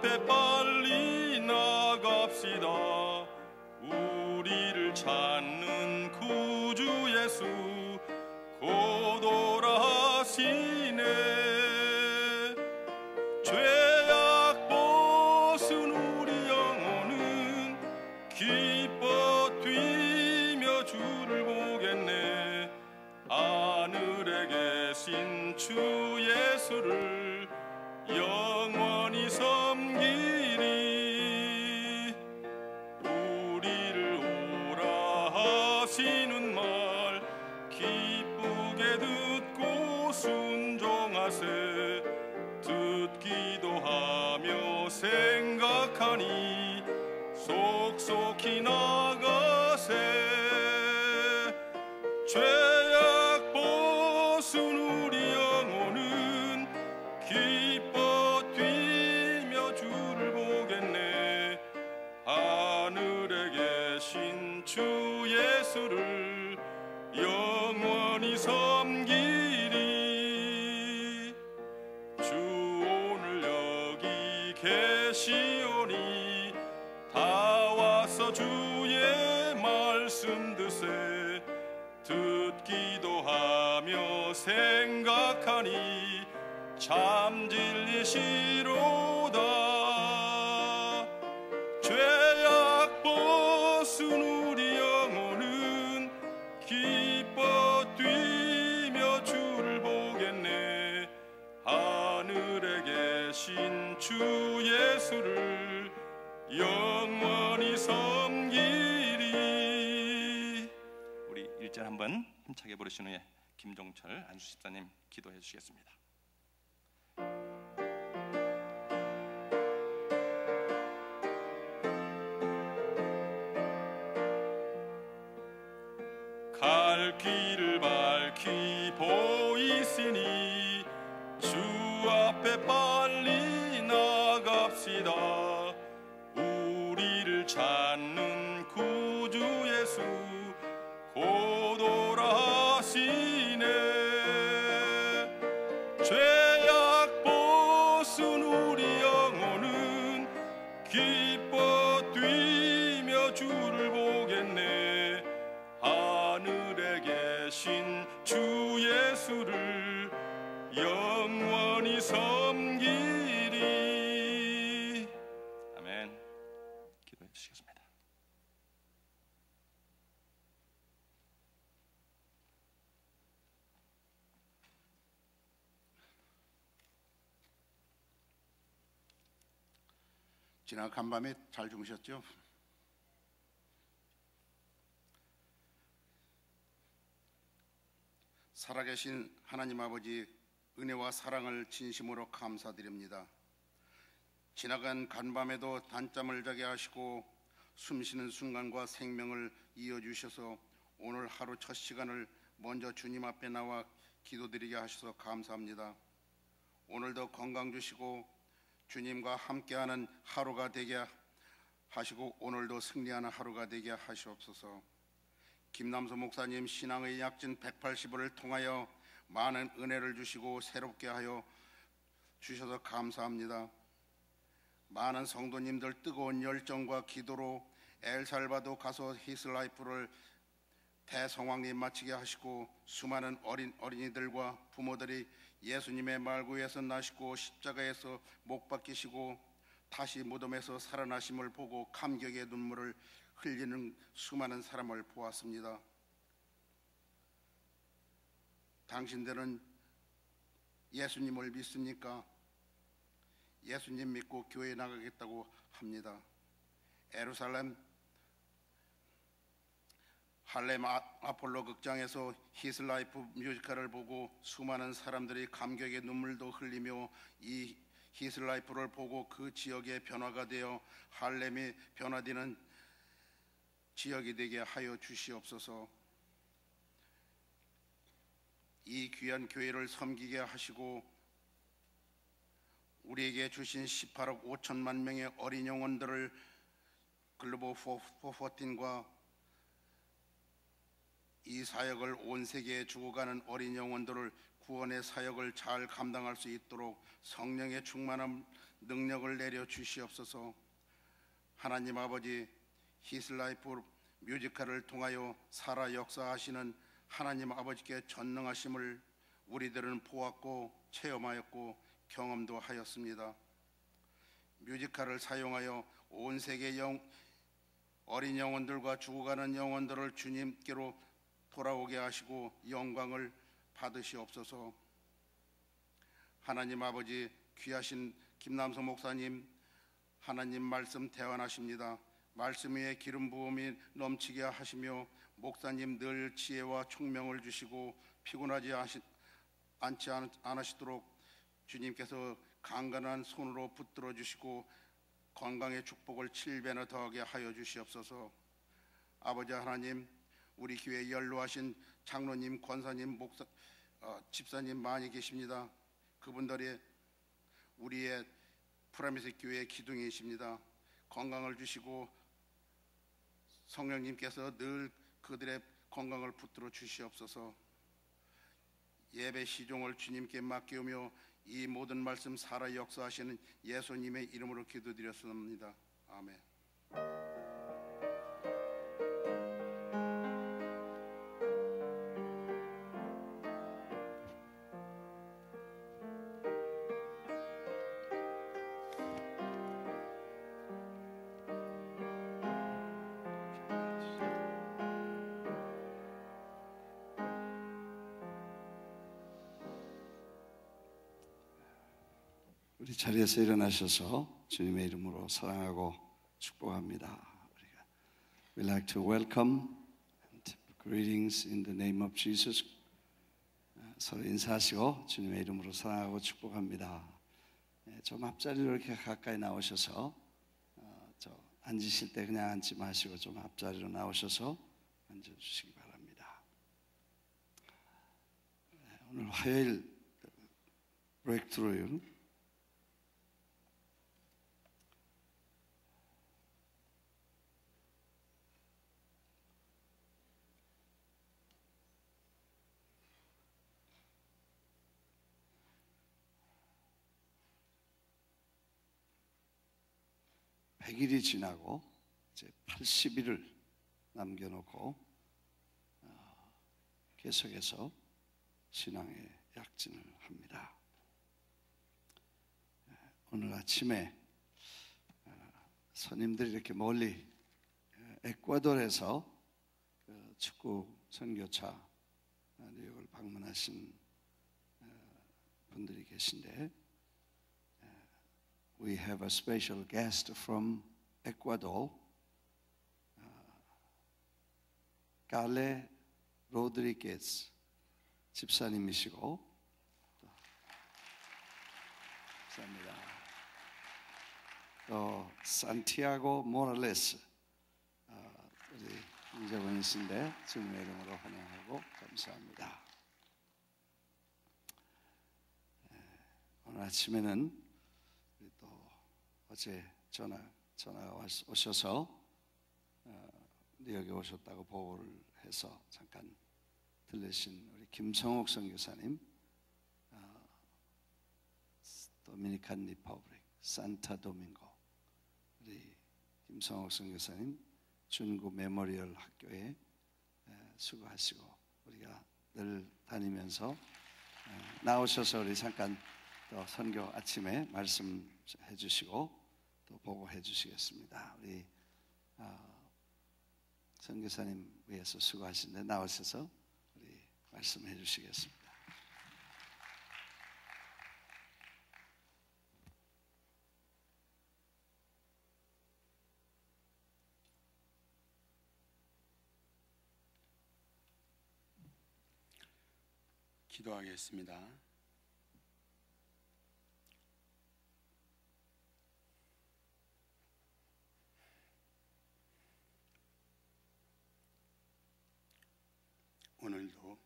앞에 빨리 나갑시다. 우리를 찾는 구주 예수 곧 오라 하시네. 죄악 벗은 우리 영혼은 기뻐 뛰며 주를 보겠네. 하늘에 계신 주 예수를 영원히 섬기리. 우리를 오라 하시는 말 기쁘게 듣고 순종하세. 듣기도 하며 생각하니 속속히 나가세. 죄악 벗은 우리 영혼은 기뻐 뛰며 주를 보겠네. 하늘에 계신 주 예수를 영원히 섬기리. 주 오늘 여기 계시오니 다 와서 주의 말씀 드세. 듣기도 하며 생각하니 참 진리시로다. 죄악 벗은 우리 영혼은 기뻐 뛰며 주를 보겠네. 하늘에 계신 주 예수를 영원히 섬기리. 우리 1절 한번 힘차게 부르신 후에 김종철 안수 집사님 기도해 주시겠습니다. 갈 길을 밝히 보이시니 주 앞에 빨리 나갑시다. 우리를 찾는 구주 예수 곧 오라 하시네. 죄악 벗은 우리 영혼은 기뻐 뛰며 주를 보겠네. 하늘에 계신 주 예수를 영원히 섬기리. 아멘. 기도해 주시겠습니다. 지난 간밤에 잘 주무셨죠? 살아계신 하나님 아버지, 은혜와 사랑을 진심으로 감사드립니다. 지나간 간밤에도 단잠을 자게 하시고 숨쉬는 순간과 생명을 이어주셔서 오늘 하루 첫 시간을 먼저 주님 앞에 나와 기도드리게 하셔서 감사합니다. 오늘도 건강 주시고 주님과 함께하는 하루가 되게 하시고 오늘도 승리하는 하루가 되게 하시옵소서. 김남수 목사님 신앙의 약진 180일을 통하여 많은 은혜를 주시고 새롭게 하여 주셔서 감사합니다. 많은 성도님들 뜨거운 열정과 기도로 엘살바도 가서 히스라이프를 대성황리 마치게 하시고 수많은 어린이들과 부모들이 예수님의 말구에서 나시고 십자가에서 못 박히시고 다시 무덤에서 살아나심을 보고 감격의 눈물을 흘리는 수많은 사람을 보았습니다. 당신들은 예수님을 믿습니까? 예수님 믿고 교회에 나가겠다고 합니다. 예루살렘 할렘 아폴로 극장에서 히스라이프 뮤지컬을 보고 수많은 사람들이 감격의 눈물도 흘리며 이 히스라이프를 보고 그 지역의 변화가 되어 할렘이 변화되는 지역이 되게 하여 주시옵소서. 이 귀한 교회를 섬기게 하시고 우리에게 주신 18억 5천만 명의 어린 영혼들을 글로벌 414과 이 사역을 온 세계에 주고가는 어린 영혼들을 구원의 사역을 잘 감당할 수 있도록 성령의 충만함 능력을 내려 주시옵소서. 하나님 아버지, 히스라이프 뮤지컬을 통하여 살아 역사하시는 하나님 아버지께 전능하심을 우리들은 보았고 체험하였고 경험도 하였습니다. 뮤지컬을 사용하여 온 세계 어린 영혼들과 죽어가는 영혼들을 주님께로 돌아오게 하시고 영광을 받으시옵소서. 하나님 아버지, 귀하신 김남성 목사님, 하나님 말씀 대환하십니다. 말씀 위에 기름 부음이 넘치게 하시며 목사님 늘 지혜와 총명을 주시고 피곤하지 않지 않으시도록 주님께서 강건한 손으로 붙들어 주시고 건강의 축복을 7배나 더하게 하여 주시옵소서. 아버지 하나님, 우리 교회에 연로하신 장로님, 권사님, 집사님 많이 계십니다. 그분들이 우리의 프라미스 교회의 기둥이십니다. 건강을 주시고 성령님께서 늘 그들의 건강을 붙들어 주시옵소서. 예배 시종을 주님께 맡기오며 이 모든 말씀 살아 역사하시는 예수님의 이름으로 기도드렸습니다. 아멘. 우리 자리에서 일어나셔서 주님의 이름으로 사랑하고 축복합니다. We'd like to welcome and greetings in the name of Jesus. 서로 인사하시고 주님의 이름으로 사랑하고 축복합니다. 좀 앞자리로 이렇게 가까이 나오셔서 앉으실 때 그냥 앉지 마시고 좀 앞자리로 나오셔서 앉아주시기 바랍니다. 오늘 화요일 브레이크트루일 100일이 지나고 이제 80일을 남겨놓고 계속해서 신앙의 약진을 합니다. 오늘 아침에 손님들이 이렇게 멀리 에콰도르에서 축구 선교차 뉴욕을 방문하신 분들이 계신데 We have a special guest from Ecuador, 갈레 로드리게스 집사님이시고, 감사합니다. 또 산티아고 모랄레스 우리 형제분이신데 주님의 이름으로 환영하고 감사합니다. 오늘 아침에는 어제 전화가 오셔서 뉴욕에 오셨다고 보고를 해서 잠깐 들르신 우리 김성옥 선교사님, 도미니칸 리퍼블릭 산타 도밍고 우리 김성옥 선교사님 준구 메모리얼 학교에 수고하시고 우리가 늘 다니면서 나오셔서 우리 잠깐 또 선교 아침에 말씀해 주시고 또 보고해 주시겠습니다. 우리 선교사님 위해서 수고하시는데 나오셔서 우리 말씀해 주시겠습니다. 기도하겠습니다. 오늘도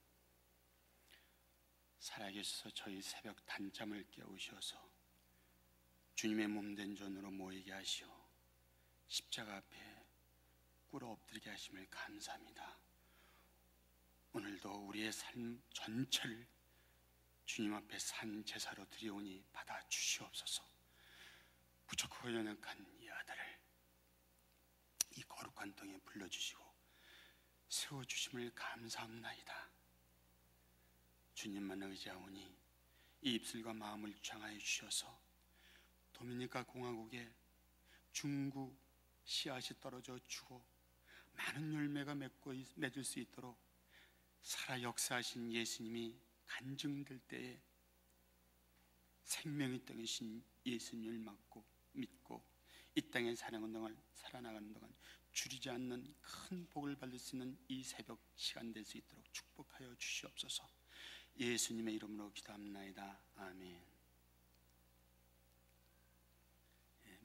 살아계셔서 저희 새벽 단잠을 깨우셔서 주님의 몸된 존으로 모이게 하시어 십자가 앞에 꿇어 엎드리게 하심을 감사합니다. 오늘도 우리의 삶 전체를 주님 앞에 산 제사로 드리오니 받아 주시옵소서. 부족하고 연약한 이 아들을 이 거룩한 땅에 불러주시고 세워주심을 감사합나이다. 주님만 의지하오니 이 입술과 마음을 주장하여 주셔서 도미니카 공화국에 중구 씨앗이 떨어져 주고 많은 열매가 맺을 수 있도록 살아 역사하신 예수님이 간증될 때에 생명의 땅이신 예수님을 믿고 이 땅에 살아나가는 동안 줄이지 않는 큰 복을 받을 수 있는 이 새벽 시간 될 수 있도록 축복하여 주시옵소서. 예수님의 이름으로 기도합나이다. 아멘.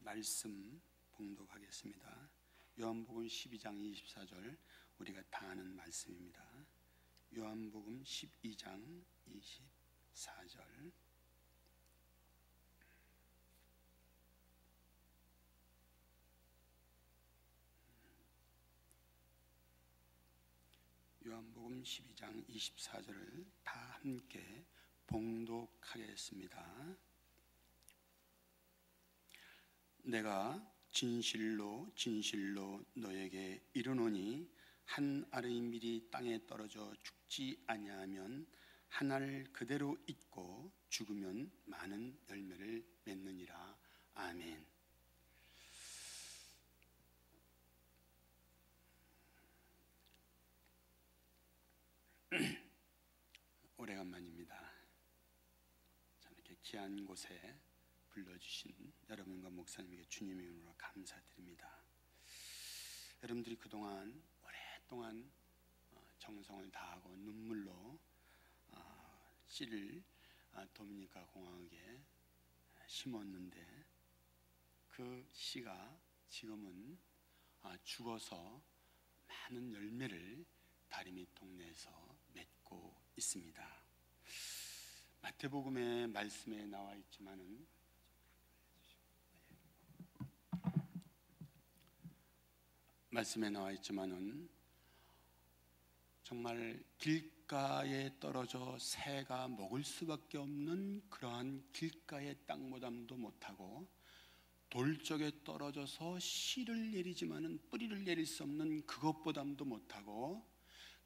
말씀 봉독하겠습니다. 요한복음 12장 24절, 우리가 다 아는 말씀입니다. 요한복음 12장 24절. 요한복음 12장 24절을 다 함께 봉독하겠습니다. 내가 진실로 진실로 너에게 이르노니 한 알의 밀이 땅에 떨어져 죽지 아니하면 한 알 그대로 있고 죽으면 많은 열매를 맺느니라. 아멘. 오래간만입니다. 이렇게 귀한 곳에 불러주신 여러분과 목사님에게 주님의 이름으로 감사드립니다. 여러분들이 그동안 오랫동안 정성을 다하고 눈물로 씨를 도미니카 공화국에 심었는데 그 씨가 지금은 죽어서 많은 열매를 다리밑 동네에서 맺고 있습니다. 마태복음의 말씀에 나와 있지만은 정말 길가에 떨어져 새가 먹을 수밖에 없는 그러한 길가의 땅보담도 못하고 돌 쪽에 떨어져서 씨를 내리지만은 뿌리를 내릴 수 없는 그것보담도 못하고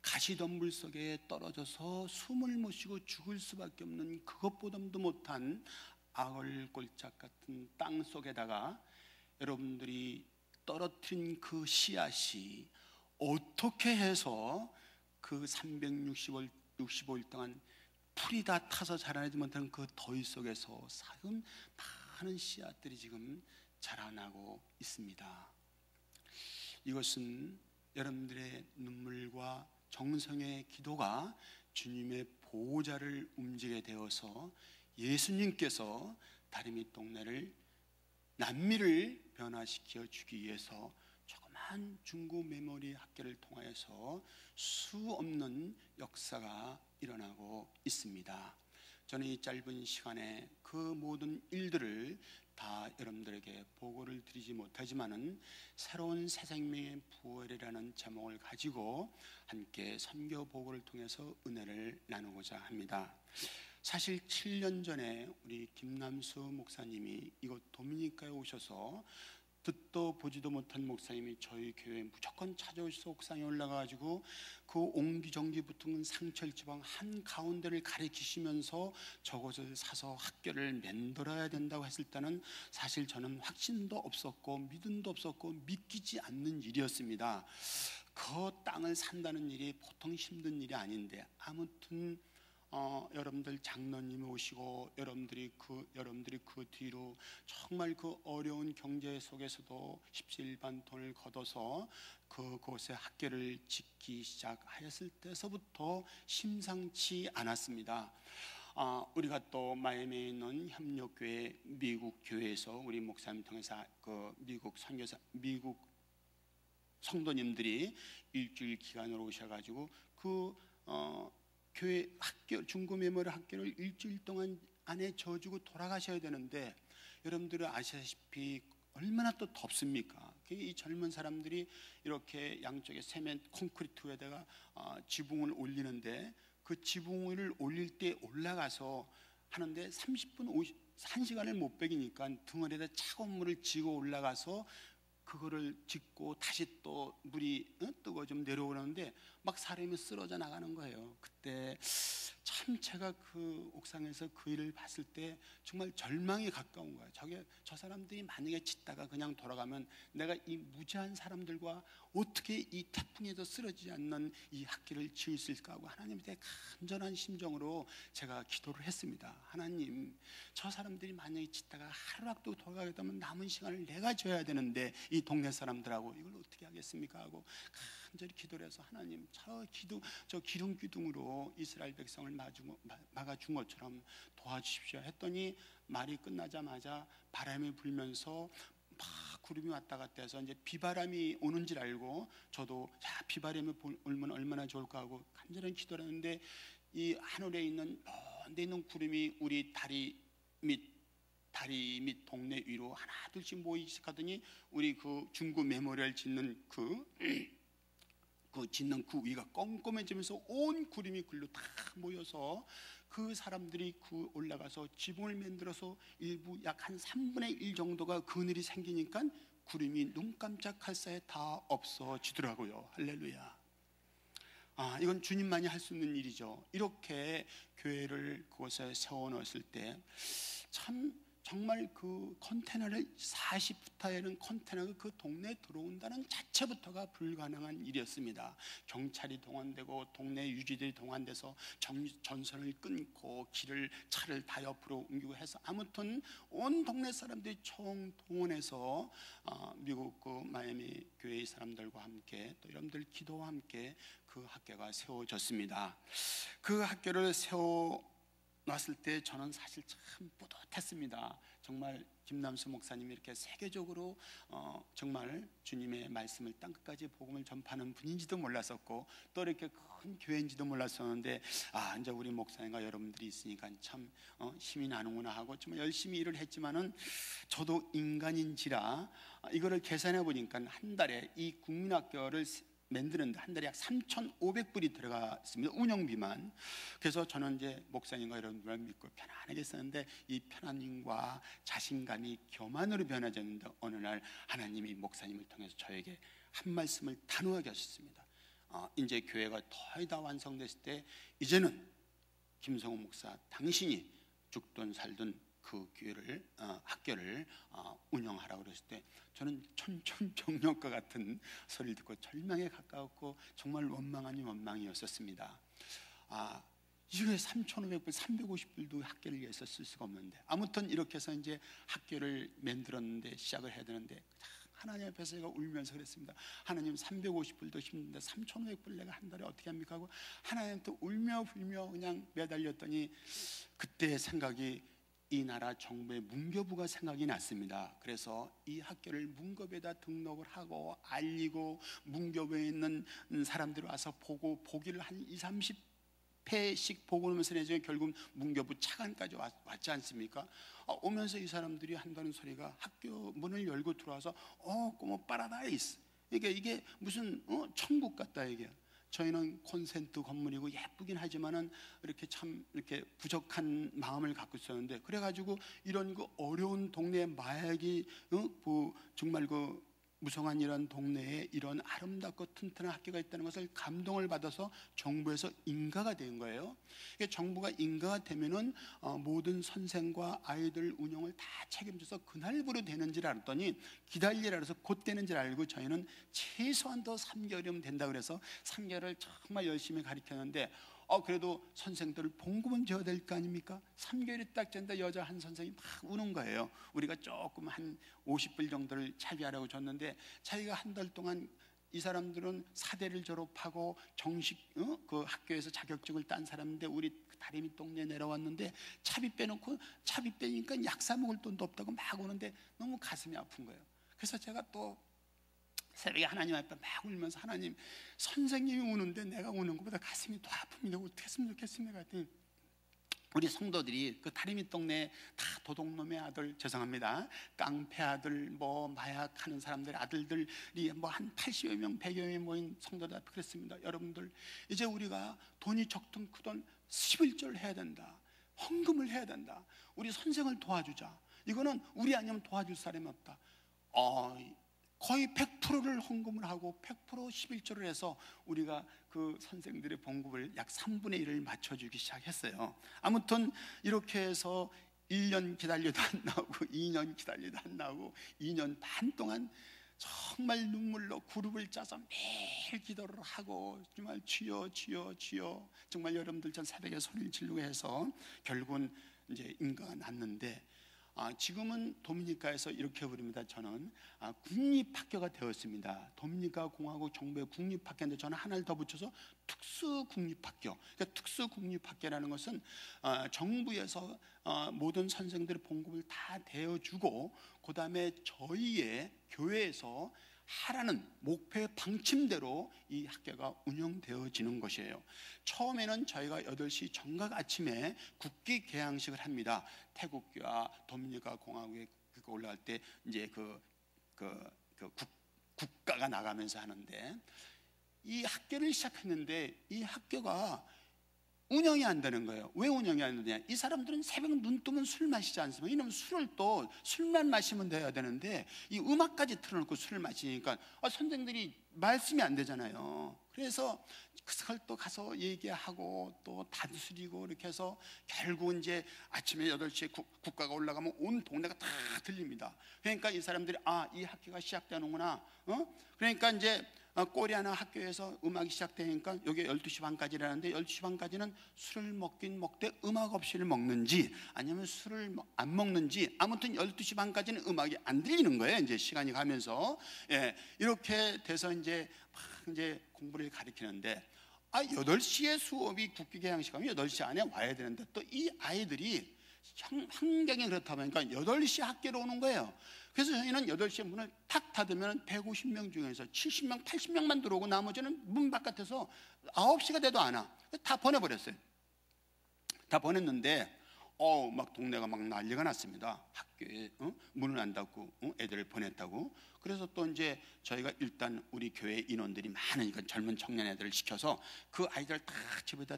가시덤불 속에 떨어져서 숨을 못 쉬고 죽을 수밖에 없는 그것보담도 못한 아걸골짝 같은 땅 속에다가 여러분들이 떨어뜨린 그 씨앗이 어떻게 해서 그 365일 동안 풀이 다 타서 자라나지 못하는 그 더위 속에서 사은 많은 씨앗들이 지금 자라나고 있습니다. 이것은 여러분들의 눈물과 정성의 기도가 주님의 보호자를 움직이게 되어서 예수님께서 다리밑 동네를 남미를 변화시켜 주기 위해서 조그만 중고 메모리 학교를 통하여서 수 없는 역사가 일어나고 있습니다. 저는 이 짧은 시간에 그 모든 일들을 다 여러분들에게 보고를 드리지 못하지만은 새로운 새 생명의 부활이라는 제목을 가지고 함께 선교 보고를 통해서 은혜를 나누고자 합니다. 사실 7년 전에 우리 김남수 목사님이 이곳 도미니카에 오셔서 듣도 보지도 못한 목사님이 저희 교회에 무조건 찾아오셔서 옥상에 올라가가지고 그 옹기종기 붙은 상철 지방 한 가운데를 가리키시면서 저것을 사서 학교를 만들어야 된다고 했을 때는 사실 저는 확신도 없었고 믿음도 없었고 믿기지 않는 일이었습니다. 그 땅을 산다는 일이 보통 힘든 일이 아닌데 아무튼 여러분들 장로님이 오시고 여러분들이 그 뒤로 정말 그 어려운 경제 속에서도 십시일반 돈을 걷어서 그곳에 학교를 짓기 시작하였을 때서부터 심상치 않았습니다. 우리가 또 마이애미에 있는 협력교회 미국 교회에서 우리 목사님 통해서 그 미국 선교사 미국 성도님들이 일주일 기간으로 오셔가지고 교회 학교 중고 메모리 학교를 일주일 동안 안에 져주고 돌아가셔야 되는데 여러분들은 아시다시피 얼마나 또 덥습니까? 이 젊은 사람들이 이렇게 양쪽에 세멘 콘크리트 위에다가 지붕을 올리는데 그 지붕을 올릴 때 올라가서 하는데 30분 1시간을 못 베기니까 덩어리에다 차가운 물을 지고 올라가서 그거를 짚고 다시 또 물이 뜨거 좀 내려오는데 막 사람이 쓰러져 나가는 거예요. 그때 참 제가 그 옥상에서 그 일을 봤을 때 정말 절망이 가까운 거예요. 저 사람들이 만약에 짓다가 그냥 돌아가면 내가 이 무지한 사람들과 어떻게 이 태풍에도 쓰러지지 않는 이 학교를 지을 수 있을까 하고 하나님한테 간절한 심정으로 제가 기도를 했습니다. 하나님, 저 사람들이 만약에 짓다가 하루라도 돌아가겠다면 남은 시간을 내가 줘야 되는데 이 동네 사람들하고 이걸 어떻게 하겠습니까 하고 간절히 기도를 해서 하나님, 저 기둥 기둥으로 이스라엘 백성을 막아준 것처럼 도와주십시오 했더니 말이 끝나자마자 바람이 불면서 막 구름이 왔다 갔다 해서 이제 비바람이 오는 줄 알고 저도 비바람이 불면 얼마나 좋을까 하고 간절히 기도를 했는데 이 하늘에 있는 먼데 있는 구름이 우리 다리 밑 동네 위로 하나 둘씩 모이기 시작하더니 우리 그 중구 메모리얼 짓는 그 위가 껌껌해지면서 온 구름이 글로 다 모여서 그 사람들이 그 올라가서 지붕을 만들어서 일부 약 한 3분의 1 정도가 그늘이 생기니까 구름이 눈 깜짝할 사이에 다 없어지더라고요. 할렐루야. 이건 주님만이 할 수 있는 일이죠. 이렇게 교회를 그곳에 세워놓았을 때 참 정말 그 컨테너를 40부터에는 컨테너가 그 동네에 들어온다는 자체부터가 불가능한 일이었습니다. 경찰이 동원되고 동네 유지들이 동원돼서 전선을 끊고 차를 다 옆으로 옮기고 해서 아무튼 온 동네 사람들이 총 동원해서 미국 그 마이애미 교회의 사람들과 함께 또 여러분들 기도와 함께 그 학교가 세워졌습니다. 그 학교를 놨을 때 저는 사실 참 뿌듯했습니다. 정말 김남수 목사님이 이렇게 세계적으로 정말 주님의 말씀을 땅끝까지 복음을 전파하는 분인지도 몰랐었고 또 이렇게 큰 교회인지도 몰랐었는데 이제 우리 목사님과 여러분들이 있으니까 참 힘이 나는구나 하고 정말 열심히 일을 했지만은 저도 인간인지라 이거를 계산해 보니까 한 달에 이 국민학교를 만드는데 한 달에 약 3,500불이 들어갔습니다. 운영비만. 그래서 저는 이제 목사님과 여러분들을 믿고 편안하게 썼는데 이 편안함과 자신감이 교만으로 변화졌는데 어느 날 하나님이 목사님을 통해서 저에게 한 말씀을 단호하게 하셨습니다. 이제 교회가 거의 다 완성됐을 때 이제는 김성호 목사 당신이 죽든 살든 그 교회를 학교를 운영하라고 그랬을 때 저는 천천정력과 같은 소리를 듣고 절망에 가까웠고 정말 원망 아닌 원망이었었습니다. 이게 3,500불, 350불도 학교를 위해서 쓸 수가 없는데 아무튼 이렇게 해서 이제 학교를 만들었는데 시작을 해야 되는데 하나님 앞에서 제가 울면서 그랬습니다. 하나님 350불도 힘든데 3,500불 내가 한 달에 어떻게 합니까 하고 하나님한테 울며 불며 그냥 매달렸더니 그때 생각이 이 나라 정부의 문교부가 생각이 났습니다. 그래서 이 학교를 문교부에다 등록을 하고 알리고 문교부에 있는 사람들이 와서 보고 보기를 한 20-30회씩 보고 오면서 내중에 결국 문교부 차관까지 왔지 않습니까? 오면서 이 사람들이 한다는 소리가 학교 문을 열고 들어와서 como paradise, 이게 무슨 천국 같다 이게. 저희는 콘센트 건물이고 예쁘긴 하지만은 이렇게 참 이렇게 부족한 마음을 갖고 있었는데 그래가지고 이런 그 어려운 동네에 마약이 정말 그 무성한 이런 동네에 이런 아름답고 튼튼한 학교가 있다는 것을 감동을 받아서 정부에서 인가가 된 거예요. 정부가 인가가 되면은 모든 선생과 아이들 운영을 다 책임져서 그날부로 되는 줄 알았더니 기다리라 그래서 곧 되는 줄 알고 저희는 최소한 더 3개월이면 된다 그래서 3개월을 정말 열심히 가르쳤는데 그래도 선생들을 봉급은 줘야 될 거 아닙니까? 3개월이 딱 됐는데 여자 한 선생이 막 우는 거예요. 우리가 조금 한 50불 정도를 차비하라고 줬는데 자기가 한 달 동안 이 사람들은 사대를 졸업하고 정식 그 학교에서 자격증을 딴 사람인데 우리 다리밑 동네에 내려왔는데 차비 빼니까 약 사 먹을 돈도 없다고 막 우는데 너무 가슴이 아픈 거예요. 그래서 제가 또 새벽에 하나님 앞에 막 울면서 하나님, 선생님이 우는데 내가 우는 것보다 가슴이 더 아픕니다. 어떻게 했으면 좋겠습니까? 우리 성도들이 그 다리밑 동네에 다 도둑놈의 아들, 죄송합니다, 깡패 아들, 뭐 마약하는 사람들 아들들이 뭐 한 80여 명, 100여 명 모인 성도들 앞에 그랬습니다. 여러분들 이제 우리가 돈이 적든 크든 11조를 해야 된다. 헌금을 해야 된다. 우리 선생을 도와주자. 이거는 우리 아니면 도와줄 사람이 없다. 거의 100%를 헌금을 하고 100% 11조를 해서 우리가 그 선생들의 봉급을 약 3분의 1을 맞춰주기 시작했어요. 아무튼 이렇게 해서 1년 기다려도 안 나오고 2년 기다려도 안 나오고 2년 반 동안 정말 눈물로 그룹을 짜서 매일 기도를 하고 정말 주여 주여 주여, 정말 여러분들처럼 새벽에 소리를 지르고 해서 결국은 이제 인가가 났는데, 지금은 도미니카에서 이렇게 부릅니다. 저는 국립학교가 되었습니다. 도미니카 공화국 정부의 국립학교인데 저는 하나를 더 붙여서 특수국립학교. 그러니까 특수국립학교라는 것은 정부에서 모든 선생들의 봉급을 다 대어주고, 그 다음에 저희의 교회에서 하라는 목표의 방침대로 이 학교가 운영되어지는 것이에요. 처음에는 저희가 8시 정각 아침에 국기 개항식을 합니다. 태국과 도미니카 공화국에 올라갈 때 이제 국가가 나가면서 하는데, 이 학교를 시작했는데 이 학교가 운영이 안 되는 거예요. 왜 운영이 안 되냐? 이 사람들은 새벽 눈 뜨면 술 마시지 않습니까? 이놈 술을 또 술만 마시면 돼야 되는데 이 음악까지 틀어놓고 술을 마시니까 선생들이 말씀이 안 되잖아요. 그래서 그걸 또 가서 얘기하고 또 다스리고 이렇게 해서 결국 이제 아침에 8시에 국가가 올라가면 온 동네가 다 들립니다. 그러니까 이 사람들이 이 학교가 시작되는구나. 그러니까 이제 꼬리아나 학교에서 음악이 시작되니까 여기 12시 반까지라는데 12시 반까지는 술을 먹긴 먹되 음악 없이를 먹는지 아니면 술을 안 먹는지, 아무튼 12시 반까지는 음악이 안 들리는 거예요. 이제 시간이 가면서 이렇게 돼서 이제 공부를 가르치는데 8시에 수업이 국기 개항식하면 8시 안에 와야 되는데 또 이 아이들이 환경이 그렇다 보니까 8시 학교로 오는 거예요. 그래서 저희는 8시에 문을 탁 닫으면 150명 중에서 70명, 80명만 들어오고 나머지는 문 바깥에서 9시가 돼도 안 와. 다 보내버렸어요. 다 보냈는데 막 동네가 막 난리가 났습니다. 학교에 문을 안 닫고 애들을 보냈다고. 그래서 또 이제 저희가 일단 우리 교회 인원들이 많으니까 젊은 청년 애들을 시켜서 그 아이들 다 집에다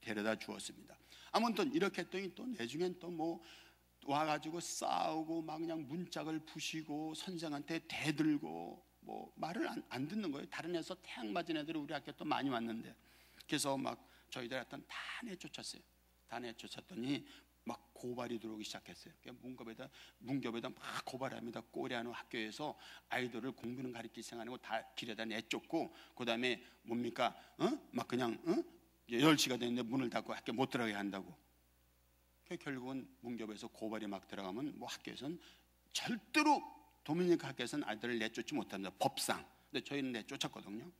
데려다 주었습니다. 아무튼 이렇게 했더니 또 내중엔 또 뭐 와가지고 싸우고 막 그냥 문짝을 부시고 선생한테 대들고 뭐 말을 안 듣는 거예요. 다른 애서 태양 맞은 애들이 우리 학교에 또 많이 왔는데, 그래서 막 저희들 하여튼 다 내쫓았어요. 다 내쫓았더니 막 고발이 들어오기 시작했어요. 문교에다 막 고발합니다. 꼬리아노 학교에서 아이들을 공부는 가르칠 생각 안 하고 다 길에다 내쫓고, 그 다음에 뭡니까? 막 그냥 10시가 됐는데 문을 닫고 학교 못 들어가게 한다고. 결국은 문교부에서 고발이 막 들어가면 뭐 학교에서는 절대로 도미니카 학교에서는 아이들을 내쫓지 못합니다. 법상. 근데 저희는 내쫓았거든요.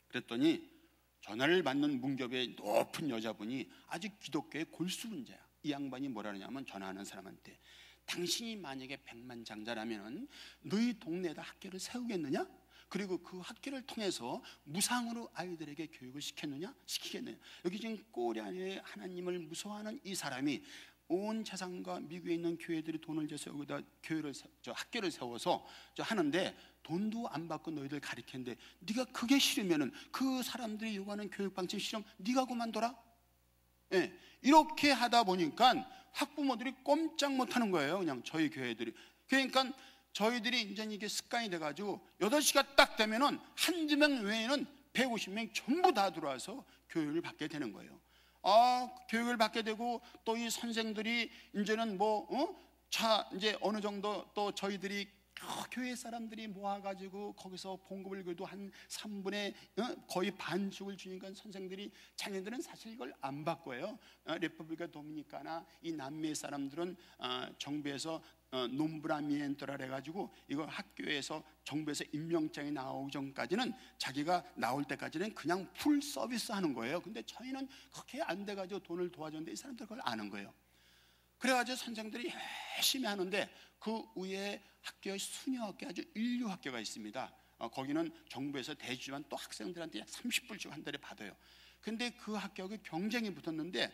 그랬더니 전화를 받는 문교부의 높은 여자분이 아주 기독교의 골수분자야. 이 양반이 뭐라 하냐면 전화하는 사람한테, 당신이 만약에 백만장자라면 너희 동네에다 학교를 세우겠느냐? 그리고 그 학교를 통해서 무상으로 아이들에게 교육을 시키겠느냐? 여기 지금 꼬리 안에 하나님을 무서워하는 이 사람이 온 재산과 미국에 있는 교회들이 돈을 줘서 여기다 학교를 세워서 하는데 돈도 안 받고 너희들 가르치는데 네가 그게 싫으면은 그 사람들이 요구하는 교육 방침 싫으면 네가 그만둬라. 이렇게 하다 보니까 학부모들이 꼼짝 못하는 거예요. 그냥 저희 교회들이. 그러니까 저희들이 이제 이게 습관이 돼가지고 8시가 딱 되면은 한두 명 외에는 150명 전부 다 들어와서 교육을 받게 되는 거예요. 교육을 받게 되고 또 이 선생들이 이제는 이제 어느 정도 또 저희들이 교회 사람들이 모아가지고 거기서 봉급을 그래도 한 3분의 거의 반씩을 주니까 선생들이, 자녀들은 사실 이걸 안 받고요. 레퍼블리카 도미니카나 이 남미 사람들은 정부에서 놈브라미엔토라 해가지고 이거 학교에서 정부에서 임명장이 나오기 전까지는 자기가 나올 때까지는 그냥 풀 서비스 하는 거예요. 근데 저희는 그렇게 안 돼가지고 돈을 도와줬는데 이 사람들 그걸 아는 거예요. 그래가지고 선생들이 열심히 하는데 그 위에 학교의 수녀학교, 아주 인류학교가 있습니다. 거기는 정부에서 대주지만 또 학생들한테 약 30불씩 한 달에 받아요. 근데 그 학교하고 경쟁이 붙었는데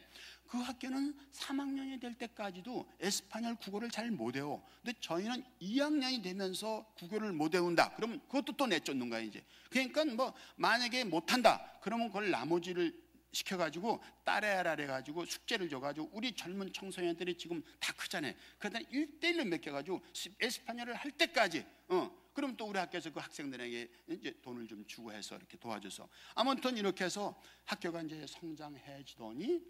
그 학교는 3학년이 될 때까지도 에스파뇰 국어를 잘 못 외워. 근데 저희는 2학년이 되면서 국어를 못 외운다. 그러면 그것도 또 내쫓는 거야 이제. 그러니까 만약에 못한다 그러면 그걸 나머지를 시켜가지고 따라해라 해가지고 숙제를 줘가지고 우리 젊은 청소년들이 지금 다 크잖아요. 그러다 1대1로 맡겨가지고 에스파냐를 할 때까지 그럼 또 우리 학교에서 그 학생들에게 이제 돈을 좀 주고 해서 이렇게 도와줘서 아무튼 이렇게 해서 학교가 이제 성장해지더니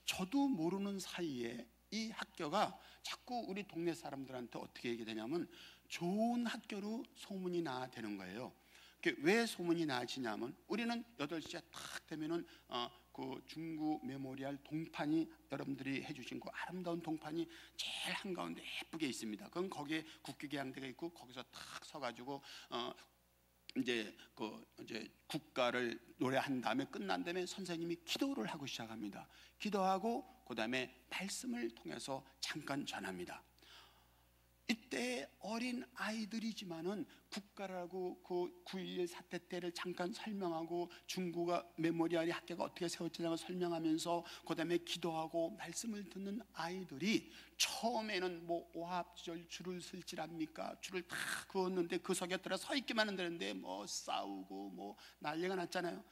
저도 모르는 사이에 이 학교가 자꾸 우리 동네 사람들한테 어떻게 얘기되냐면 좋은 학교로 소문이 나 되는 거예요. 왜 소문이 나지냐면 우리는 8시에 딱 되면은 그 중구 메모리얼 동판이 여러분들이 해주신 그 아름다운 동판이 제일 한가운데 예쁘게 있습니다. 그건 거기에 국기계양대가 있고 거기서 딱 서가지고 이제 국가를 노래한 다음에 끝난 다음에 선생님이 기도를 하고 시작합니다. 기도하고 그 다음에 말씀을 통해서 잠깐 전합니다. 이때 어린 아이들이지만은 국가라고 그 9.11 사태 때를 잠깐 설명하고 중국어 메모리얼이 학교가 어떻게 세워지냐고 설명하면서 그 다음에 기도하고 말씀을 듣는 아이들이 처음에는 뭐 오합지졸 줄을 설질합니까? 줄을 다 그었는데 그 속에 들어 서 있기만 하면 되는데 뭐 싸우고 뭐 난리가 났잖아요.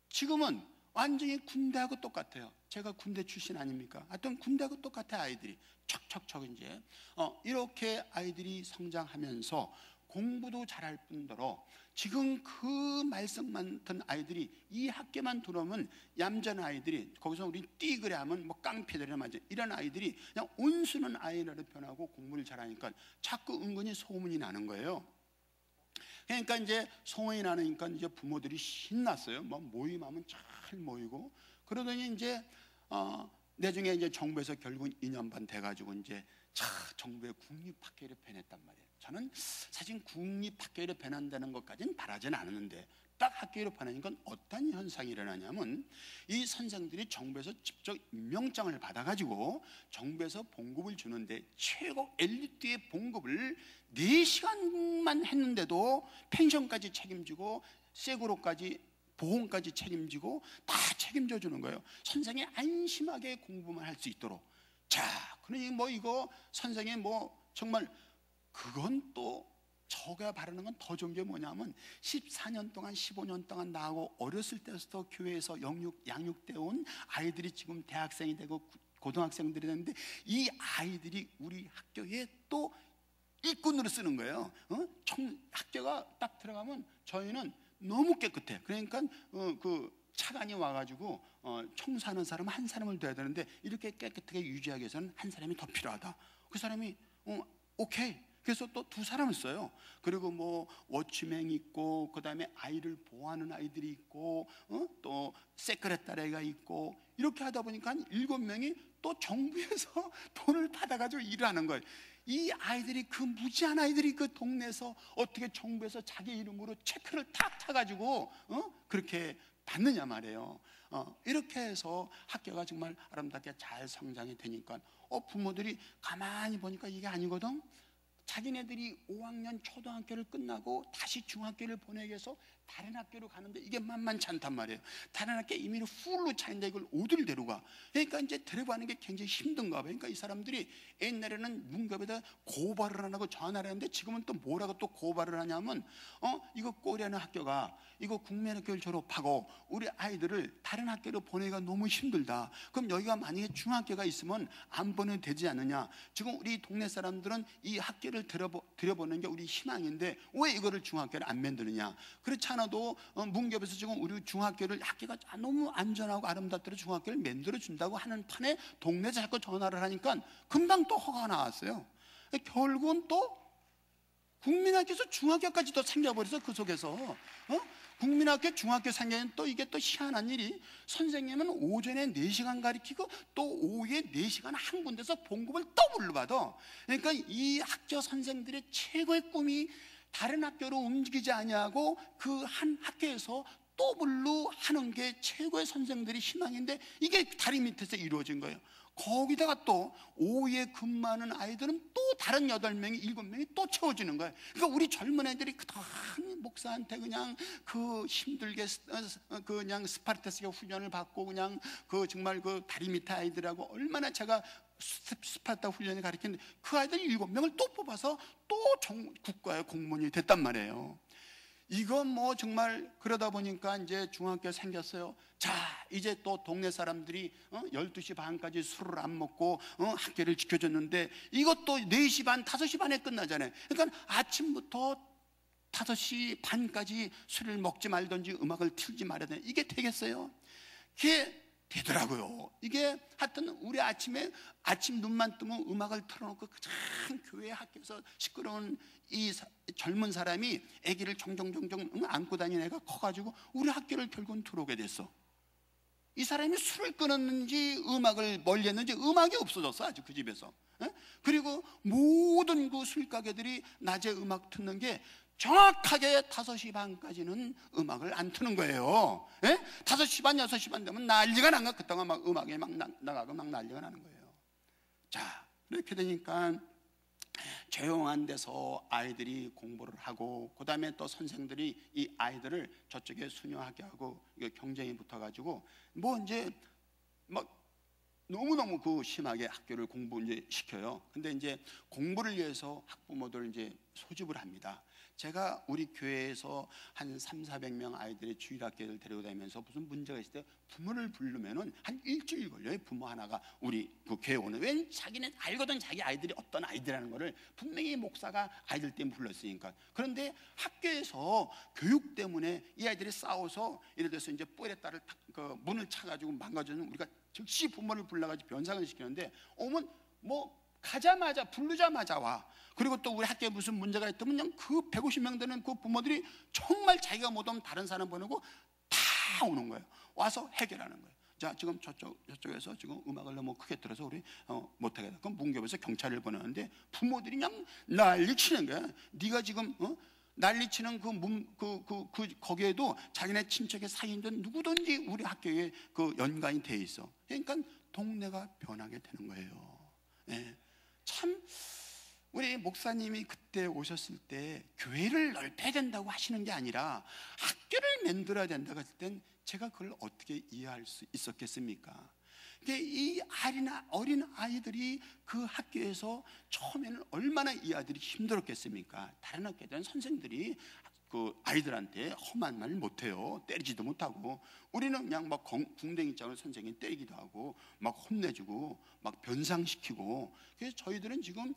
지금은 완전히 군대하고 똑같아요. 제가 군대 출신 아닙니까? 하여튼 군대하고 똑같아 아이들이 척척척 이제 이렇게 아이들이 성장하면서 공부도 잘할 뿐더러 지금 그 말씀만 듣는 아이들이 이 학교만 들어오면 얌전한 아이들이 거기서 우리 띠그레 하면 뭐 깡패들이나 맞아 이런 아이들이 그냥 온순한 아이로 변하고 공부를 잘하니까 자꾸 은근히 소문이 나는 거예요. 그러니까 이제 소문이 나니까 이제 부모들이 신났어요. 뭐 모임하면 잘 모이고 그러더니 이제 나중에 이제 정부에서 결국 2년 반 돼가지고 이제 정부의 국립학교를 배냈단 말이에요. 저는 사실 국립학교를 배난다는 것까지는 바라지는 않았는데 딱 학교로 보내니까 어떤 현상이 일어나냐면 이 선생들이 정부에서 직접 임명장을 받아가지고 정부에서 봉급을 주는데 최고 엘리트의 봉급을 4시간만 했는데도 펜션까지 책임지고 세구로까지 보험까지 책임지고 다 책임져 주는 거예요. 선생이 안심하게 공부만 할 수 있도록. 자, 그러니 뭐 이거 선생이 뭐 정말 그건 또 저가 바라는 건 더 좋은 게 뭐냐면 14년 동안 15년 동안 나하고 어렸을 때부터 교회에서 양육되어 온 아이들이 지금 대학생이 되고 고등학생들이 되는데 이 아이들이 우리 학교에 또 일꾼으로 쓰는 거예요. 학교가 딱 들어가면 저희는 너무 깨끗해. 그러니까 그 차관이 와가지고 청소하는 사람 한 사람을 둬야 되는데 이렇게 깨끗하게 유지하기 위해서는 한 사람이 더 필요하다. 그 사람이 오케이. 그래서 또 2사람을 써요. 그리고 뭐 워치맨 있고 그 다음에 아이를 보호하는 아이들이 있고 또 세크레타리가 있고 이렇게 하다 보니까 한 7명이 또 정부에서 돈을 받아가지고 일을 하는 거예요. 이 아이들이 그 무지한 아이들이 그 동네에서 어떻게 정부에서 자기 이름으로 체크를 탁 타가지고 그렇게 받느냐 말이에요. 이렇게 해서 학교가 정말 아름답게 잘 성장이 되니까 부모들이 가만히 보니까 이게 아니거든. 자기네들이 5학년 초등학교를 끝나고 다시 중학교를 보내기 위해서 다른 학교로 가는데 이게 만만치 않단 말이에요. 다른 학교에 이미 풀로 차인데 이걸 어디를 데려가? 그러니까 이제 데려가는 게 굉장히 힘든가 봐요. 그러니까 이 사람들이 옛날에는 문급에다 고발을 안 하고 전화를 하는데 지금은 또 뭐라고 또 고발을 하냐면 이거 꼬리하는 학교가 이거 국민학교를 졸업하고 우리 아이들을 다른 학교로 보내기가 너무 힘들다. 그럼 여기가 만약에 중학교가 있으면 안 보내도 되지 않느냐. 지금 우리 동네 사람들은 이 학교를 들여보는 게 우리 희망인데 왜 이거를 중학교를 안 만드느냐. 그렇지 않아도 문교에서 지금 우리 중학교를 학교가 너무 안전하고 아름답도록 중학교를 만들어준다고 하는 판에 동네에서 자꾸 전화를 하니까 금방 또 허가가 나왔어요. 결국은 또 국민학교에서 중학교까지 또 생겨버려서 그 속에서 국민학교 중학교 생기는 또 이게 또 희한한 일이 선생님은 오전에 4시간 가르치고 또 오후에 4시간 한 군데서 봉급을 더블로 받아. 그러니까 이 학교 선생들의 최고의 꿈이 다른 학교로 움직이지 아니하고 그 한 학교에서 더블로 하는 게 최고의 선생들의 희망인데 이게 다리 밑에서 이루어진 거예요. 거기다가 또 오후에 근무하는 아이들은 또 다른 8명이 7명이 또 채워지는 거예요. 그러니까 우리 젊은 애들이 그냥 목사한테 그냥 그 힘들게 그냥 스파르타스가 훈련을 받고 그냥 그 정말 그 다리 밑에 아이들하고 얼마나 제가 스파르타 훈련을 가르쳤는데 그 아이들이 7명을 또 뽑아서 또 국가의 공무원이 됐단 말이에요. 이거 뭐 정말 그러다 보니까 이제 중학교 생겼어요. 자, 이제 또 동네 사람들이 12시 반까지 술을 안 먹고 학교를 지켜줬는데 이것도 4시 반, 5시 반에 끝나잖아요. 그러니까 아침부터 5시 반까지 술을 먹지 말든지 음악을 틀지 말아야 돼. 이게 되겠어요? 그게 되더라고요. 이게 하여튼 우리 아침 눈만 뜨면 음악을 틀어놓고 참 교회 학교에서 시끄러운 이 젊은 사람이 아기를 종종종종 안고 다니는 애가 커가지고 우리 학교를 결국은 들어오게 됐어. 이 사람이 술을 끊었는지 음악을 멀리 했는지 음악이 없어졌어, 아주 그 집에서. 그리고 모든 그 술가게들이 낮에 음악 듣는 게 정확하게 5시 반까지는 음악을 안 트는 거예요. 5시 반, 6시 반 되면 난리가 난 거야. 그때가 막 음악이 막 나가고 막 난리가 나는 거예요. 자, 이렇게 되니까 조용한 데서 아이들이 공부를 하고, 그 다음에 또 선생들이 이 아이들을 저쪽에 수녀하게 하고, 이거 경쟁이 붙어가지고 뭐 이제 막 너무너무 그 심하게 학교를 공부 이제 시켜요. 근데 이제 공부를 위해서 학부모들 이제 소집을 합니다. 제가 우리 교회에서 한 300~400명 아이들의 주일학교를 데리고 다니면서 무슨 문제가 있을 때 부모를 부르면은 한 일주일 걸려요. 부모 하나가 우리 그 교회 오는. 왜? 자기는 알거든, 자기 아이들이 어떤 아이들이라는 거를. 분명히 목사가 아이들 때문에 불렀으니까. 그런데 학교에서 교육 때문에 이 아이들이 싸워서 예를 들어서 이제 뻘에 따를 그 문을 차가지고 망가져는 우리가 즉시 부모를 불러가지고 변상을 시키는데, 오면 뭐 가자마자 부르자마자 와. 그리고 또 우리 학교에 무슨 문제가 있다면 그냥 그 150명 되는 그 부모들이 정말 자기가 못 오면 다른 사람 보내고 다 오는 거예요. 와서 해결하는 거예요. 자, 지금 저쪽에서 지금 음악을 너무 크게 들어서 우리 못하게 돼. 그럼 문교에서 경찰을 보내는데 부모들이 그냥 난리 치는 거야. 네가 지금 난리치는 거기에도 자기네 친척의 사이인들 누구든지 우리 학교에 그 연관이 돼 있어. 그러니까 동네가 변하게 되는 거예요. 예. 참 우리 목사님이 그때 오셨을 때 교회를 넓혀야 된다고 하시는 게 아니라 학교를 만들어야 된다고 했을 땐 제가 그걸 어떻게 이해할 수 있었겠습니까? 이 어린 아이들이 그 학교에서 처음에는 얼마나 이 아이들이 힘들었겠습니까? 다른 학교에 대한 선생들이 그 아이들한테 험한 말 못해요. 때리지도 못하고. 우리는 그냥 막 궁뎅이장을 선생님이 때리기도 하고 막 혼내주고 막 변상시키고. 그래서 저희들은 지금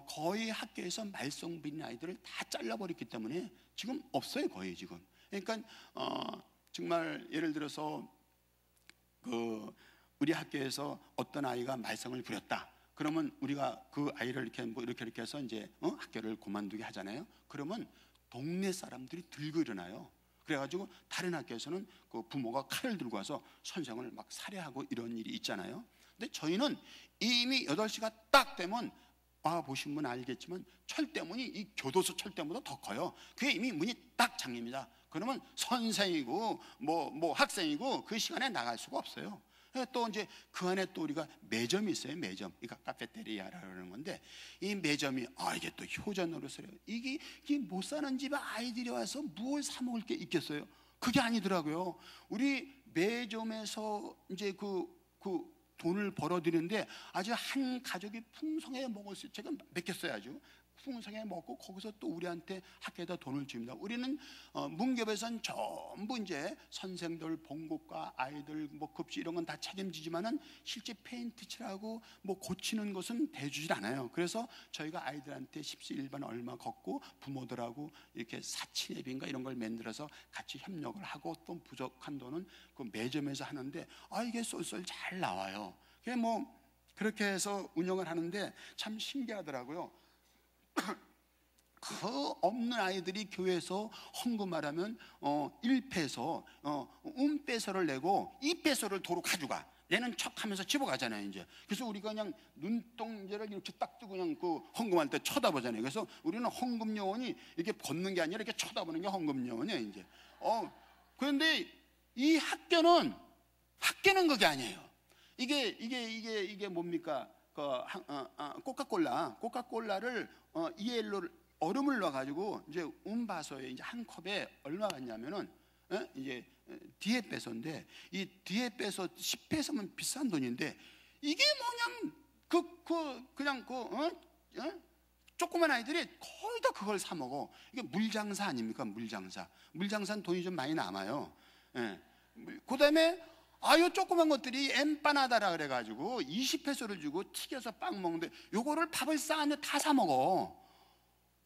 거의 학교에서 말썽 부리는 아이들을 다 잘라버렸기 때문에 지금 없어요, 거의 지금. 그러니까 정말 예를 들어서 우리 학교에서 어떤 아이가 말썽을 부렸다. 그러면 우리가 그 아이를 이렇게 해서 이제 학교를 그만두게 하잖아요. 그러면 동네 사람들이 들고 일어나요. 그래가지고 다른 학교에서는 그 부모가 칼을 들고 와서 선생을 막 살해하고 이런 일이 있잖아요. 근데 저희는 이미 8시가 딱 되면 와 보신 분 알겠지만 철대문이 이 교도소 철대문보다 더 커요. 그게 이미 문이 딱 잠깁니다. 그러면 선생이고 뭐 학생이고 그 시간에 나갈 수가 없어요. 또 이제 그 안에 또 우리가 매점이 있어요. 매점. 그러니까 카페테리아라는 건데, 이 매점이 이게 또 효자노릇을 해요. 이게 못 사는 집에 아이들이 와서 무엇을 사 먹을 게 있겠어요? 그게 아니더라고요. 우리 매점에서 이제 그 돈을 벌어들이는데 아주 한 가족이 풍성하게 먹을 수, 제가 맡겼어요. 아주 풍성하게 먹고 거기서 또 우리한테 학교에다 돈을 줍니다. 우리는 문교에서는 전부 이제 선생들, 봉급과 아이들 뭐 급식 이런 건 다 책임지지만은 실제 페인트 칠하고 뭐 고치는 것은 대주질 않아요. 그래서 저희가 아이들한테 십시일반 얼마 걷고 부모들하고 이렇게 사치내비인가 이런 걸 만들어서 같이 협력을 하고 또 부족한 돈은 그 매점에서 하는데 이게 쏠쏠 잘 나와요. 그게 뭐 그렇게 해서 운영을 하는데 참 신기하더라고요. 그 없는 아이들이 교회에서 헌금하라면 1페소, 페소를 내고 2페소를 도로 가져가. 내는 척하면서 집어가잖아요. 이제 그래서 우리가 그냥 눈동자를 이렇게 딱 뜨고 그냥 그 헌금할 때 쳐다보잖아요. 그래서 우리는 헌금 요원이 이렇게 걷는 게 아니라 이렇게 쳐다보는 게 헌금 요원이에요. 이제 그런데 이 학교는 그게 아니에요. 이게 뭡니까? 코카콜라를 이엘로 얼음을 넣어가지고 이제 운바소에 이제 한 컵에 얼마 같냐면은 이제 디에페소인데, 이 디에페소 10페소면 비싼 돈인데 이게 뭐냐 그냥 조그만 아이들이 거의 다 그걸 사 먹어. 이게 물장사 아닙니까? 물장사. 물장사는 돈이 좀 많이 남아요. 예. 그 다음에 요 조그만 것들이 엠파나다라 그래가지고 20페소를 주고 튀겨서 빵 먹는데 요거를 밥을 쌓았는데 다 사 먹어.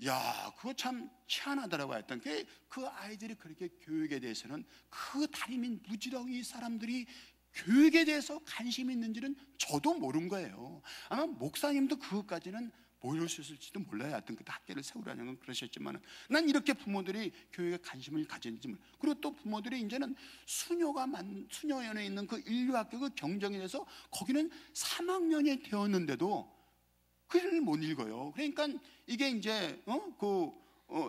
야, 그거 참 희한하더라고요. 하여튼 그 아이들이 그렇게 교육에 대해서는, 그 다리민 부지런히 사람들이 교육에 대해서 관심이 있는지는 저도 모른 거예요. 아마 목사님도 그것까지는 모르셨을지도 몰라요. 하여튼 그 학교를 세우라는 건 그러셨지만, 난 이렇게 부모들이 교육에 관심을 가졌는지 몰라요. 그리고 또 부모들이 이제는 수녀연에 있는 그 인류학교 그 경정에 대해서 거기는 3학년이 되었는데도 글을 못 읽어요. 그러니까 이게 이제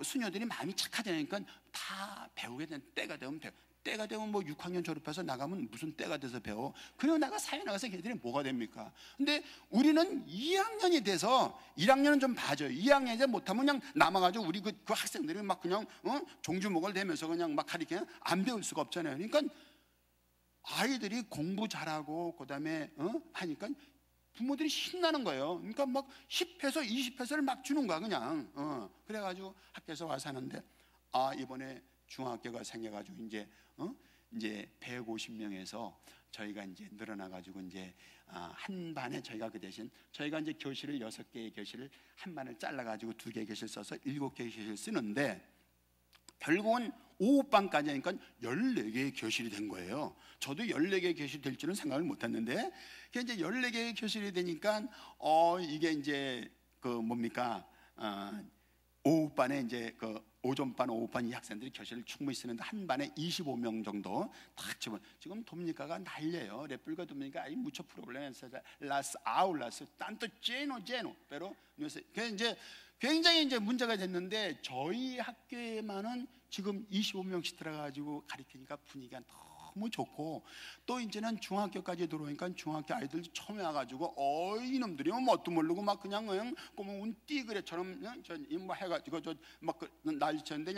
수녀들이 마음이 착하다니까 다 배우게 된 때가 되면 배워. 때가 되면 뭐 6학년 졸업해서 나가면 무슨 때가 돼서 배워. 그리고 사회 나가서 걔들이 뭐가 됩니까? 근데 우리는 2학년이 돼서 1학년은 좀 봐줘요. 2학년이 이제 못하면 그냥 남아가지고 우리 그 학생들이 막 그냥 종주목을 대면서 그냥 막 가르치면 안 배울 수가 없잖아요. 그러니까 아이들이 공부 잘하고 그다음에 하니까 부모들이 신나는 거예요. 그러니까 막 10페소, 20페소를 막 주는 거야 그냥. 그래가지고 학교에서 와서 하는데, 이번에 중학교가 생겨가지고 이제 150명에서 저희가 이제 늘어나가지고 이제 한 반에 저희가 그 대신 저희가 이제 교실을 6개의 교실을 한 반을 잘라가지고 2개의 교실 써서 7개의 교실 쓰는데, 결국은 오후반까지 하니까 14개의 교실이 된 거예요. 저도 14개의 교실이 될 줄은 생각을 못 했는데, 이제 14개의 교실이 되니까 이게 이제 오후반에 이제 오전반, 오후반 이 학생들이 교실을 충분히 쓰는데 한 반에 25명 정도 딱 지금 도미니카가 난리예요. 레플리카 도미니카 hay mucho problemas, las aulas tanto lleno, pero 이제 굉장히 이제 문제가 됐는데, 저희 학교에만은 지금 25명씩 들어가지고 가르치니까 분위기가 너무 좋고, 또 이제는 중학교까지 들어오니까 중학교 아이들 처음에 와가지고 이놈들이 뭣도 모르고 막 그냥 꼬문 띠그레처럼 뭐 해가지고 막 난리쳤는데,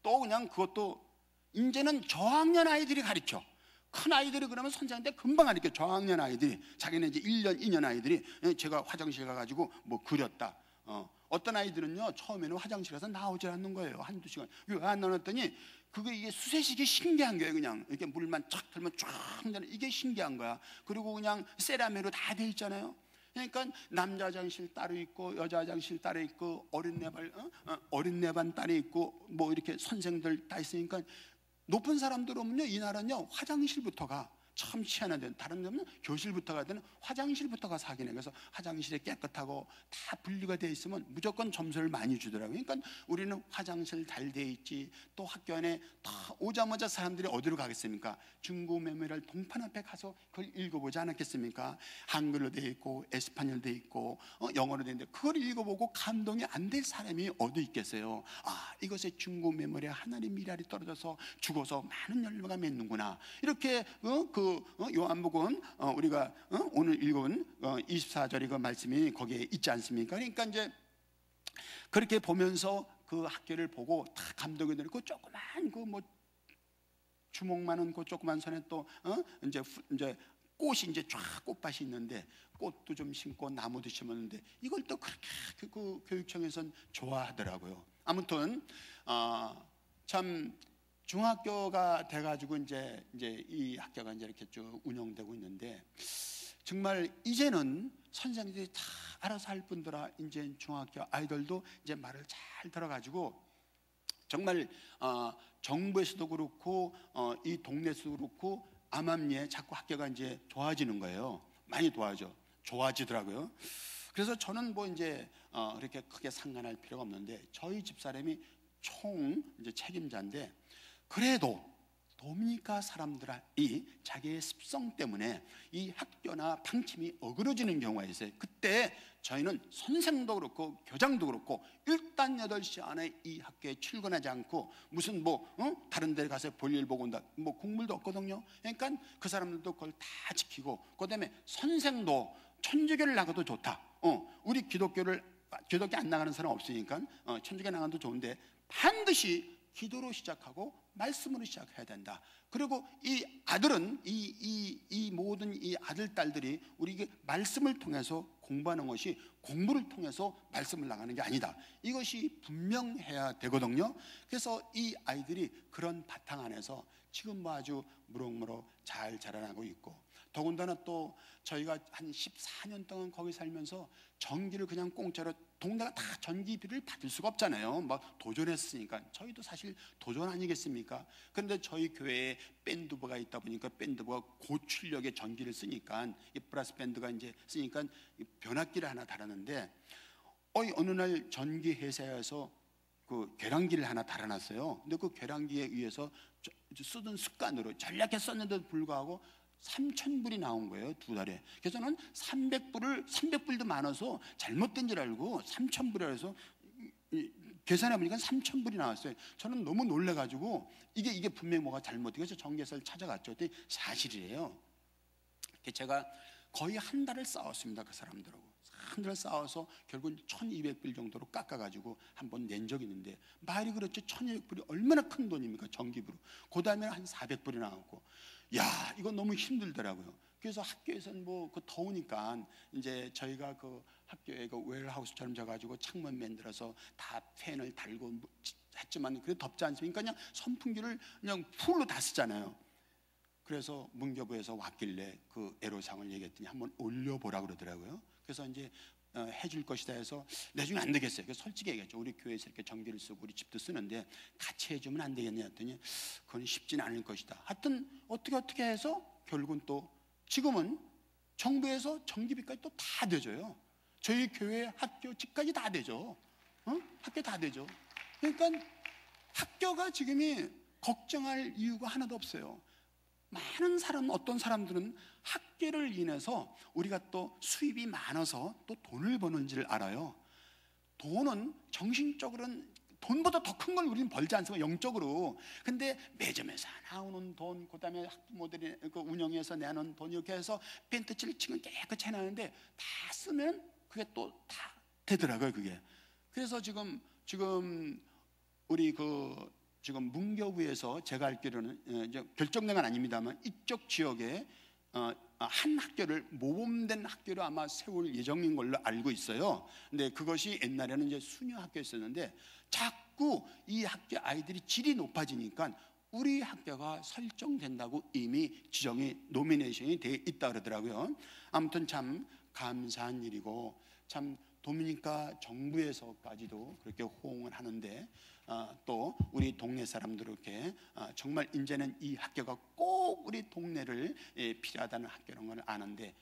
그냥 그것도 이제는 저학년 아이들이 가르쳐. 큰 아이들이 그러면 선생한테 금방 가르쳐. 저학년 아이들이, 자기는 이제 1년, 2년 아이들이 제가 화장실 가가지고 뭐 그렸다. 어떤 아이들은요 처음에는 화장실 가서 나오질 않는 거예요. 한두 시간. 왜 안 나왔더니 이게 수세식이 신기한 거예요. 그냥 이렇게 물만 쫙 틀면 쫙 나는 이게 신기한 거야. 그리고 그냥 세라미로 다 돼 있잖아요. 그러니까 남자 화장실 따로 있고 여자 화장실 따로 있고 어린애반 따로 있고 뭐 이렇게 선생들 다 있으니까, 높은 사람들 오면요 이 나라는요 화장실부터가 참 희한한데, 다른 데는 교실부터 가든 화장실부터 가서 하긴 해. 그래서 화장실이 깨끗하고 다 분리가 돼 있으면 무조건 점수를 많이 주더라고요. 그러니까 우리는 화장실 잘 돼 있지, 또 학교 안에 다 오자마자 사람들이 어디로 가겠습니까? 중고 메모리얼 동판 앞에 가서 그걸 읽어보지 않았겠습니까? 한글로 돼 있고 에스파뇰 돼 있고 영어로 돼 있는데 그걸 읽어보고 감동이 안 될 사람이 어디 있겠어요? 이것에 중고 메모리에 하나님 미랄이 떨어져서 죽어서 많은 열매가 맺는구나. 이렇게 요한복음 우리가 오늘 읽은 24절의 그 말씀이 거기에 있지 않습니까? 그러니까 이제 그렇게 보면서 그 학교를 보고 다 감동이 들고, 조그만 주먹 많은 그 조그만 손에 또 이제 꽃이 이제 쫙 꽃밭이 있는데 꽃도 좀 심고 나무도 심었는데, 이걸 또 그렇게 그 교육청에서는 좋아하더라고요. 아무튼 참 중학교가 돼가지고 이제 이 학교가 이제 이렇게 쭉 운영되고 있는데, 정말 이제는 선생님들이 다 알아서 할 뿐더러 이제 중학교 아이들도 이제 말을 잘 들어가지고, 정말 정부에서도 그렇고 이 동네에서도 그렇고 암암리에 자꾸 학교가 이제 좋아지는 거예요. 많이 좋아지더라고요. 그래서 저는 뭐 이제 이렇게 크게 상관할 필요가 없는데, 저희 집사람이 총 이제 책임자인데, 그래도 도미니카 사람들이 자기의 습성 때문에 이 학교나 방침이 어그러지는 경우가 있어요. 그때 저희는 선생도 그렇고 교장도 그렇고 일단 8시 안에 이 학교에 출근하지 않고 무슨 다른 데 가서 볼일 보고 온다, 국물도 없거든요. 그러니까 그 사람들도 그걸 다 지키고, 그다음에 선생도 천주교를 나가도 좋다. 우리 기독교 안 나가는 사람 없으니까 천주교 나가도 좋은데, 반드시 기도로 시작하고 말씀으로 시작해야 된다. 그리고 이 아들은 이 모든 이 아들 딸들이 우리 말씀을 통해서 공부하는 것이 공부를 통해서 말씀을 나가는 게 아니다. 이것이 분명해야 되거든요. 그래서 이 아이들이 그런 바탕 안에서 지금 뭐 아주 무럭무럭 잘 자라나고 있고, 더군다나 또 저희가 한 14년 동안 거기 살면서 전기를 그냥 공짜로, 동네가 다 전기비를 받을 수가 없잖아요. 막 도전했으니까. 저희도 사실 도전 아니겠습니까? 그런데 저희 교회에 밴드부가 있다 보니까 밴드부가 고출력의 전기를 쓰니까, 이 브라스 밴드가 이제 쓰니까 변압기를 하나 달았는데, 어느 날 전기 회사에서 그 계량기를 하나 달아놨어요. 근데 그 계량기에 의해서 쓰던 습관으로 전략해 썼는데도 불구하고 3,000불이 나온 거예요, 2달에. 그래서 저는 300불도 많아서 잘못된 줄 알고 3,000불이라 해서 계산해 보니까 3,000불이 나왔어요. 저는 너무 놀래가지고 이게 분명히 뭐가 잘못돼. 그래서 전기회사를 찾아갔죠. 그때 사실이에요. 제가 거의 한 달을 싸웠습니다, 그 사람들하고. 한 달 싸워서 결국 1,200불 정도로 깎아가지고 한번 낸 적이 있는데, 말이 그렇죠. 1,200불이 얼마나 큰 돈입니까, 전기비로. 그 다음에 한 400불이 나왔고, 야, 이거 너무 힘들더라고요. 그래서 학교에서는 뭐 그 더우니까 이제 저희가 그 학교에 그 웨어하우스처럼 져가지고 창문 만들어서 다 팬을 달고 했지만 그래도 덥지 않습니까? 그냥 선풍기를 그냥 풀로 다 쓰잖아요. 그래서 문교부에서 왔길래 그 애로사항을 얘기했더니 한번 올려보라 그러더라고요. 그래서 이제 해줄 것이다 해서 나중에 안 되겠어요. 그래서 솔직히 얘기했죠. 우리 교회에서 이렇게 전기를 쓰고 우리 집도 쓰는데 같이 해주면 안 되겠냐 했더니 그건 쉽지는 않을 것이다. 하여튼 어떻게 해서 결국은 또 지금은 정부에서 전기비까지 또 다 대줘요. 저희 교회 학교 집까지 다 대죠. 학교 다 대죠. 그러니까 학교가 지금이 걱정할 이유가 하나도 없어요. 많은 사람, 어떤 사람들은 학교를 인해서 우리가 또 수입이 많아서 또 돈을 버는지를 알아요. 돈은 정신적으로는 돈보다 더 큰 걸 우리는 벌지 않습니까? 영적으로. 근데 매점에서 나오는 돈, 그 다음에 학부모들이 그 운영해서 내는 돈, 이렇게 해서 펜트칠을 치면 깨끗이 해나는데 다 쓰면 그게 또 다 되더라고요, 그게. 그래서 지금 우리 지금 문교부에서 제가 알기로는 이제 결정된 건 아닙니다만 이쪽 지역에 한 학교를 모범된 학교로 아마 세울 예정인 걸로 알고 있어요. 근데 그것이 옛날에는 이제 수녀 학교였었는데 자꾸 이 학교 아이들이 질이 높아지니까 우리 학교가 설정된다고 이미 지정이 노미네이션이 돼 있다 그러더라고요. 아무튼 참 감사한 일이고, 참 도미니카 정부에서까지도 그렇게 호응을 하는데, 또 우리 동네 사람들 이렇게 정말 이제는 이 학교가 꼭 우리 동네를 필요하다는 학교라는 걸 아는데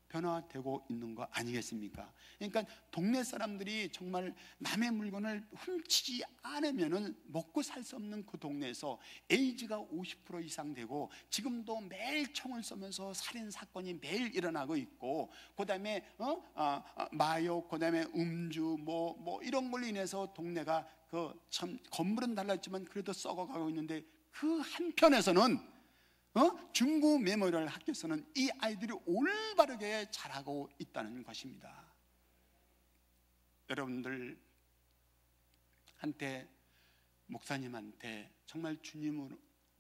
변화되고 있는 거 아니겠습니까? 그러니까 동네 사람들이 정말 남의 물건을 훔치지 않으면은 먹고 살 수 없는 그 동네에서 에이즈가 50% 이상 되고 지금도 매일 총을 쏘면서 살인 사건이 매일 일어나고 있고, 그다음에 마약, 그다음에 음주 뭐 이런 걸로 인해서 동네가 참 건물은 달랐지만 그래도 썩어가고 있는데, 그 한편에서는 중고 메모리얼 학교에서는 이 아이들이 올바르게 자라고 있다는 것입니다. 여러분들 한테, 목사님한테 정말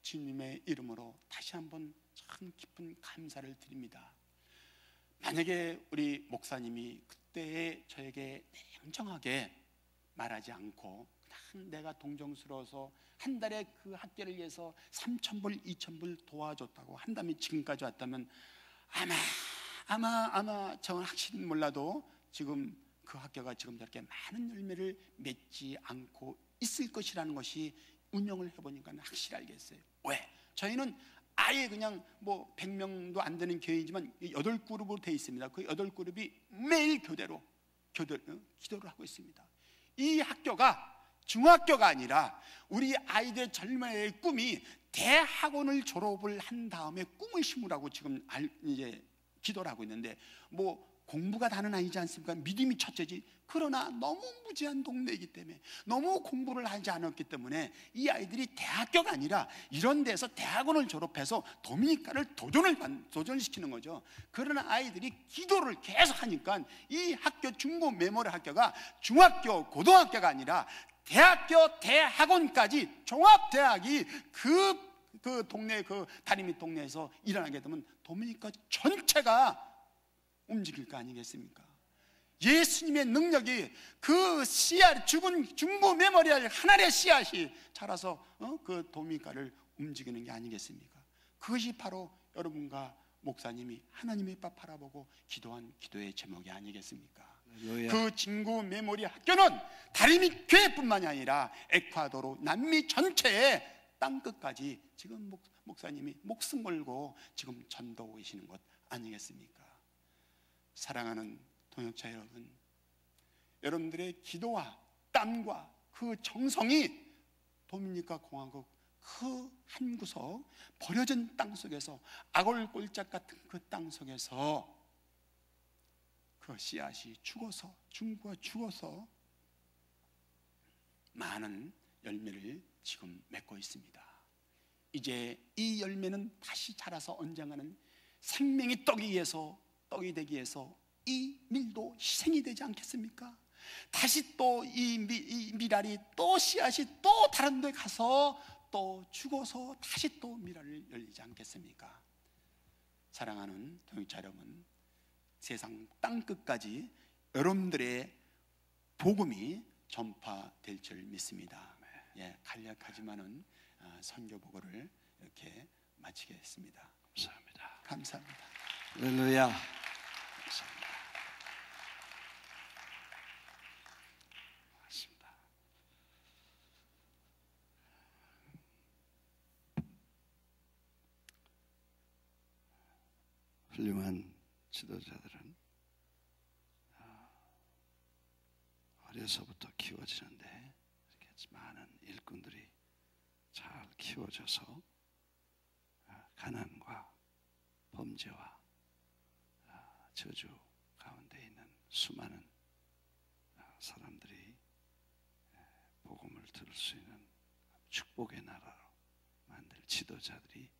주님의 이름으로 다시 한번 참 깊은 감사를 드립니다. 만약에 우리 목사님이 그때 저에게 냉정하게 말하지 않고 그냥 내가 동정스러워서 한 달에 그 학교를 위해서 3,000불, 2,000불 도와줬다고 한다면, 지금까지 왔다면 아마 저는 확실히 몰라도 지금 그 학교가 지금 저렇게 많은 열매를 맺지 않고 있을 것이라는 것이 운영을 해보니까 확실히 알겠어요. 왜? 저희는 아예 그냥 뭐 100명도 안 되는 교회이지만 8그룹으로 되어 있습니다. 그 8그룹이 매일 기도를 하고 있습니다. 이 학교가 중학교가 아니라 우리 아이들의 젊은이의 꿈이 대학원을 졸업을 한 다음에 꿈을 심으라고 지금 이제 기도를 하고 있는데, 뭐 공부가 다는 아니지 않습니까? 믿음이 첫째지. 그러나 너무 무지한 동네이기 때문에, 너무 공부를 하지 않았기 때문에 이 아이들이 대학교가 아니라 이런 데서 대학원을 졸업해서 도미니카를 도전시키는 거죠. 그러나 아이들이 기도를 계속 하니까 이 학교, 중고 메모리 학교가 중학교, 고등학교가 아니라 대학교, 대학원까지 종합대학이 그 동네, 그 다리밑 동네에서 일어나게 되면 도미니카 전체가 움직일 거 아니겠습니까? 예수님의 능력이 그 씨앗, 죽은 중부 메모리얼 하나의 씨앗이 자라서 그 도미니카를 움직이는 게 아니겠습니까? 그것이 바로 여러분과 목사님이 하나님의 밥 바라보고 기도한 기도의 제목이 아니겠습니까? 할렐루야. 그 진구 메모리 학교는 다리밑 교회뿐만이 아니라 에콰도르, 남미 전체의 땅끝까지 지금 목사님이 목숨 걸고 지금 전도하고 계시는 것 아니겠습니까? 사랑하는 동역자 여러분, 여러분들의 기도와 땀과 그 정성이 도미니카 공화국 그 한 구석 버려진 땅 속에서 아골골짝 같은 그 땅 속에서 그 씨앗이 죽어서, 중구가 죽어서 많은 열매를 지금 맺고 있습니다. 이제 이 열매는 다시 자라서 언젠가는 생명이 떡이 되기 위해서 이 밀도 희생이 되지 않겠습니까? 다시 또 이 미랄이 또 씨앗이 또 다른 데 가서 또 죽어서 다시 또 미랄을 열리지 않겠습니까? 사랑하는 동역자 여러분, 세상 땅끝까지 여러분들의 복음이 전파될 줄 믿습니다. 예, 간략하지만은 선교 보고를 이렇게 마치겠습니다. 감사합니다. 감사합니다. 할렐루야. 감사합니다. 맞습니다. 훌륭한 지도자들은 어려서부터 키워지는데 이렇게 많은 일꾼들이 잘 키워져서 가난과 범죄와 저주 가운데 있는 수많은 사람들이 복음을 들을 수 있는 축복의 나라로 만들 지도자들이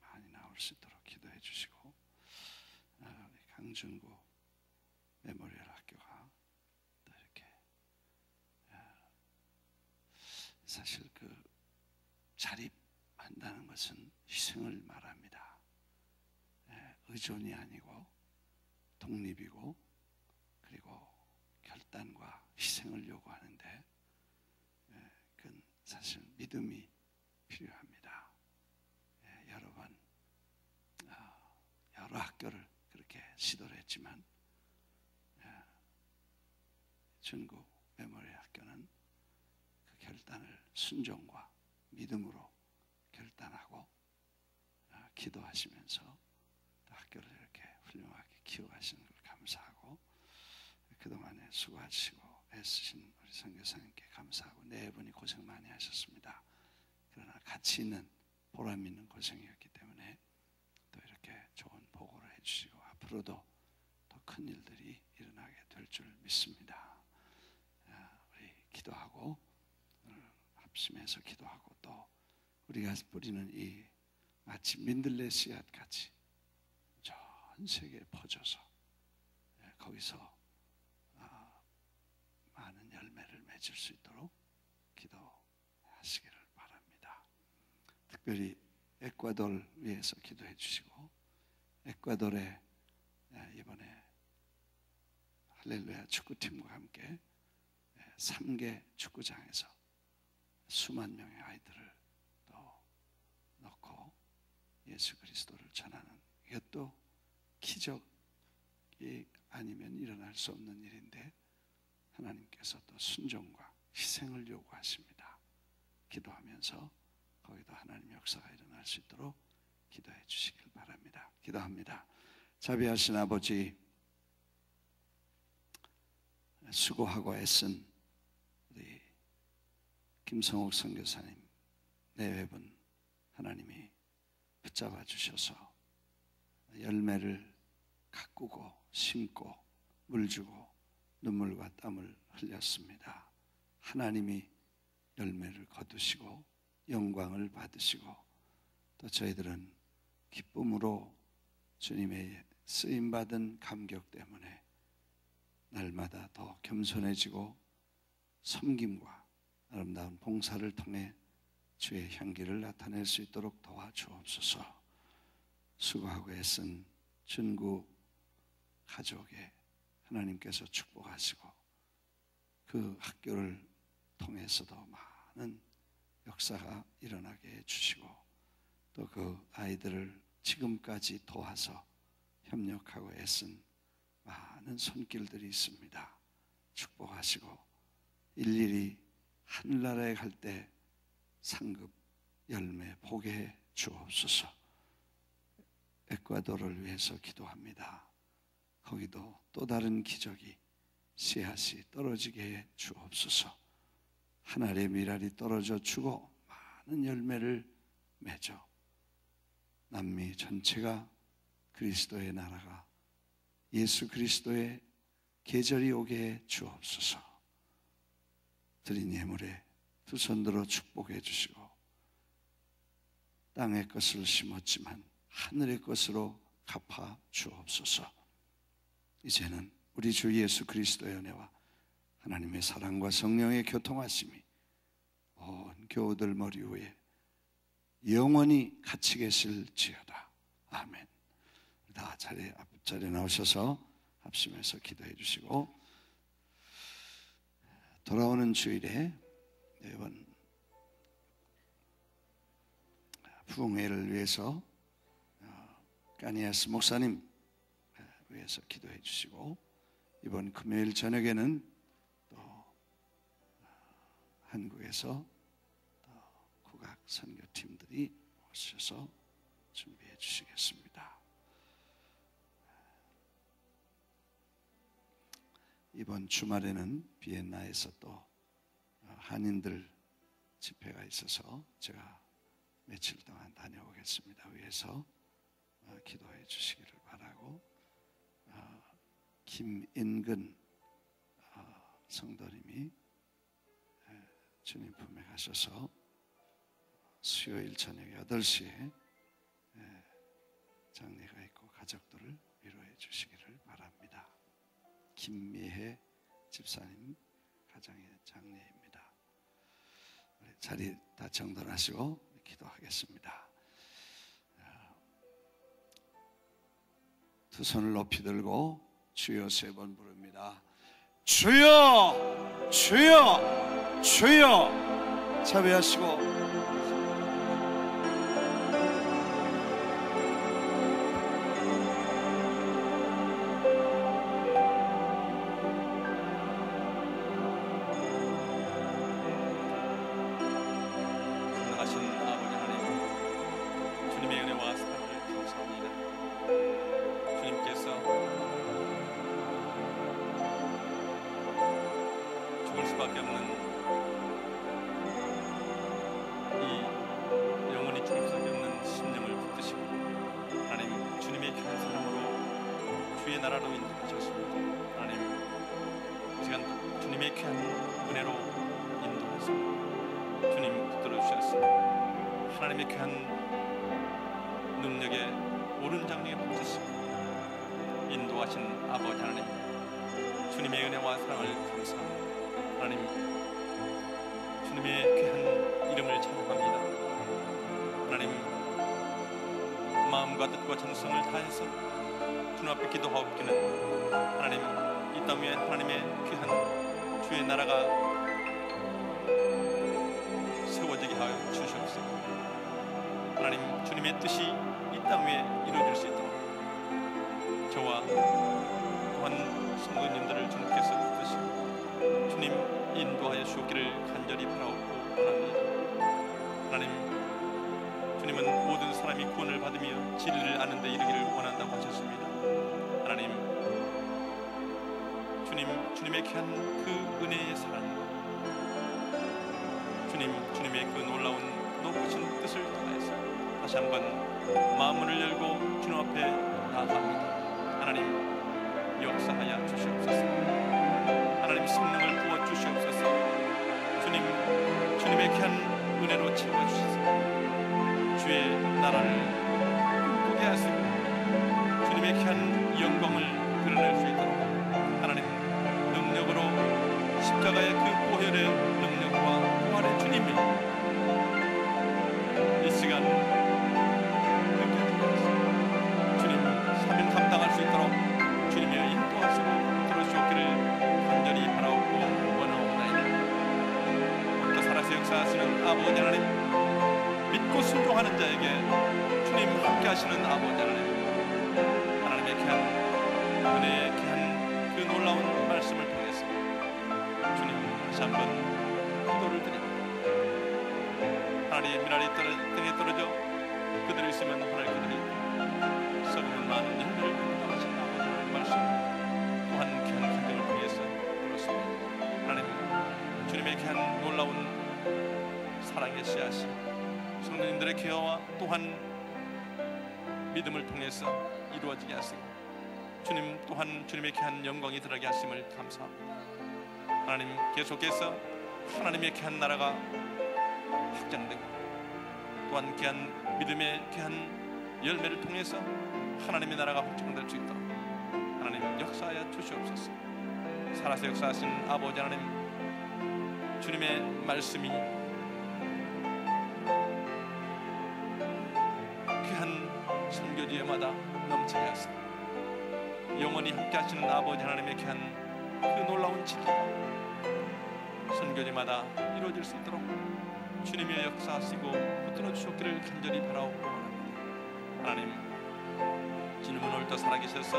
많이 나올 수 있도록 기도해 주시고, 강준구 메모리얼 학교가 또 이렇게 사실 그 자립한다는 것은 희생을 말합니다. 의존이 아니고 독립이고 그리고 결단과 희생을 요구하는데 그건 사실 믿음이 필요합니다. 여러 번 여러 학교를 그렇게 시도를 했지만 준구 메모리얼 학교는 그 결단을 순종과 믿음으로 결단하고 기도하시면서 학교를 이렇게 훌륭하게 키워가시는 걸 감사하고, 그동안에 수고하시고 애쓰신 우리 선교사님께 감사하고, 네 분이 고생 많이 하셨습니다. 그러나 가치 있는 보람 있는 고생이었기 때문에 또 이렇게 좋은 보고를 해주시고 앞으로도 더 큰 일들이 일어나게 될 줄 믿습니다. 우리 기도하고 오늘 합심해서 기도하고, 또 우리가 뿌리는 이 마치 민들레 씨앗 같이 전 세계에 퍼져서 거기서 많은 열매를 맺을 수 있도록 기도하시기를 바랍니다. 특별히 에콰도르 위해서 기도해 주시고, 에콰도르에 이번에 할렐루야 축구팀과 함께 3개 축구장에서 수만 명의 아이들을 또 넣고 예수 그리스도를 전하는, 이것도 기적이 아니면 일어날 수 없는 일인데 하나님께서 또 순종과 희생을 요구하십니다. 기도하면서 거기도 하나님 역사가 일어날 수 있도록 기도해 주시길 바랍니다. 기도합니다. 자비하신 아버지, 수고하고 애쓴 우리 김성옥 선교사님 네 분 하나님이 붙잡아 주셔서 열매를 가꾸고 심고 물주고 눈물과 땀을 흘렸습니다. 하나님이 열매를 거두시고 영광을 받으시고, 또 저희들은 기쁨으로 주님의 쓰임받은 감격 때문에 날마다 더 겸손해지고 섬김과 아름다운 봉사를 통해 주의 향기를 나타낼 수 있도록 도와주옵소서. 수고하고 애쓴 준구 가족에 하나님께서 축복하시고 그 학교를 통해서도 많은 역사가 일어나게 해주시고 또 그 아이들을 지금까지 도와서 협력하고 애쓴 많은 손길들이 있습니다. 축복하시고 일일이 하늘나라에 갈 때 상급 열매 보게 해 주옵소서. 에콰도르를 위해서 기도합니다. 거기도 또 다른 기적이 씨앗이 떨어지게 해 주옵소서. 하늘의 미랄이 떨어져 주고 많은 열매를 맺어 남미 전체가 그리스도의 나라가 예수 그리스도의 계절이 오게 해 주옵소서. 드린 예물에 두 손 들어 축복해 주시고 땅의 것을 심었지만 하늘의 것으로 갚아 주옵소서. 이제는 우리 주 예수 그리스도의 은혜와 하나님의 사랑과 성령의 교통하심이 온 교우들 머리 위에 영원히 같이 계실지어다. 아멘. 다 앞자리에 나오셔서 합심해서 기도해 주시고 돌아오는 주일에 이번 부흥회를 위해서 까니아스 목사님 위해서 기도해 주시고 이번 금요일 저녁에는 또 한국에서 또 국악 선교팀들이 오셔서 준비해 주시겠습니다. 이번 주말에는 비엔나에서 또 한인들 집회가 있어서 제가 며칠 동안 다녀오겠습니다. 위해서 기도해 주시기를 바라고 김인근 성도님이 주님 품에 가셔서 수요일 저녁 8시에 장례가 있고 가족들을 위로해 주시기를 바랍니다. 김미혜 집사님 가정의 장례입니다. 자리 다 정돈하시고 기도하겠습니다. 두 손을 높이 들고 주여 3번 부릅니다. 주여 주여 주여. 자비하시고 하나님의 귀한 능력에 오른장력에 붙으시고 인도하신 아버지 하나님, 주님의 은혜와 사랑을 감사합니다. 하나님, 주님의 귀한 이름을 찬양합니다. 하나님, 마음과 뜻과 정성을 다해서 주님 앞에 기도하옵기는 하나님, 이 땅 위에 하나님의 귀한 주의 나라가 세워지게 하여 주시옵소서. 하나님, 주님의 뜻이 이 땅 위에 이루어질 수 있도록 저와 또한 성도님들을 주님께서 붙드시고 주님 인도하여 주옵기를 간절히 바라옵고 원합니다. 하나님, 주님은 모든 사람이 구원을 받으며 진리를 아는 데 이르기를 원한다고 하셨습니다. 하나님, 주님의 귀한 그 은혜의 사랑과 주님의 그 놀라운 높으신 뜻을 통해서 다시 한번 마음문을 열고 주님 앞에 나아갑니다. 하나님, 역사하여 주시옵소서. 하나님, 성령을 부어 주시옵소서. 주님의 귀한 은혜로 채워주시소. 주의 나라를 꿈꾸게 하시고 주님의 귀한 영광을 드러낼 수 있도록 하나님, 능력으로 십자가 십자가의 그 보혈의 능력과 부활의 주님이 이 시간 느껴지겠습니다. 주님 사명 감당할 수 있도록 주님의 인도하시고 들어주셨기를 간절히 바라옵고 원하옵나이다. 오늘도 살아서 역사하시는 아버지 하나님, 믿고 순종하는 자에게 주님 함께 하시는 아버지 하나님, 하나님의 귀한 은혜의 귀한 그 놀라운 말씀을 통해서 주님 다시 한번 기도를 드립니다. 하나님의 미랄이 등에 떨어져 그들이 있으면 하나님 그들이 썩는 많은 열매를 감당하신 아버지의 말씀 또한 귀한 간증을 통해서 들었습니다. 하나님 주님의 귀한 놀라운 사랑의 씨앗이 성도님들의 기여와 또한 믿음을 통해서 이루어지게 하시고 주님 또한 주님의 귀한 영광이 들어가게 하심을 감사합니다. 하나님 계속해서 하나님의 귀한 나라가 확장되고 또한 귀한 믿음의 귀한 열매를 통해서 하나님의 나라가 확장될 수 있도록 하나님 역사하여 주시옵소서. 살아서 역사하신 아버지 하나님, 주님의 말씀이 귀한 선교지에마다 넘치게 하시고 영원히 함께 하시는 아버지 하나님의 귀한 그 놀라운 진리가 선교지마다 이루어질 수 있도록 주님의 역사하시고 붙들어 주셨기를 간절히 바라옵고 원합니다. 하나님 주님은 오늘도 살아계셔서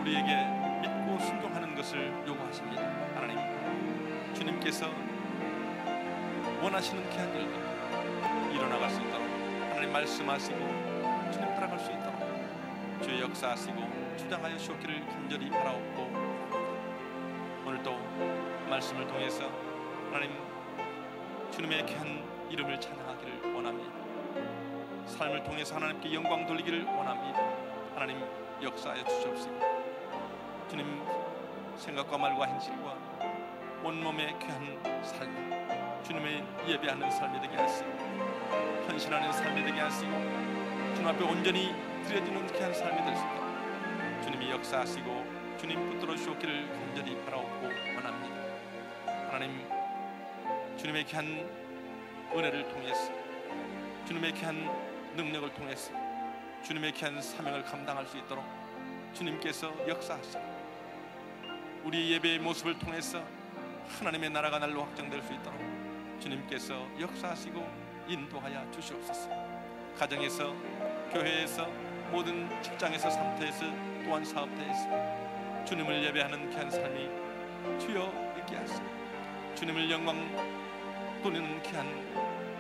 우리에게 믿고 순종하는 것을 요구하십니다. 하나님 주님께서 원하시는 귀한 일들 일어나갈 수 있도록 하나님 말씀하시고 주님 따라갈 수 있도록 주의 역사하시고 주장하여 주셨기를 간절히 바라옵고 오늘도 말씀을 통해서 하나님 주님의 귀한 이름을 찬양하기를 원합니다. 삶을 통해서 하나님께 영광 돌리기를 원합니다. 하나님 역사하여 주시옵시고 주님 생각과 말과 행실과 온몸의 귀한 삶 주님의 예배하는 삶이 되게 하시고 헌신하는 삶이 되게 하시고 주님 앞에 온전히 드려지는 귀한 삶이 될 수 있도록 주님이 역사하시고 주님 붙들어 주셨기를 간절히 바라옵고 원합니다. 하나님 주님의 귀한 은혜를 통해서 주님의 귀한 능력을 통해서 주님의 귀한 사명을 감당할 수 있도록 주님께서 역사하시고 우리 예배의 모습을 통해서 하나님의 나라가 날로 확장될 수 있도록 주님께서 역사하시고 인도하여 주시옵소서. 가정에서 교회에서 모든 직장에서 상태에서 또한 사업대에서 주님을 예배하는 귀한 삶이 주여 있게 하시고 주님을 영광 돌리는 귀한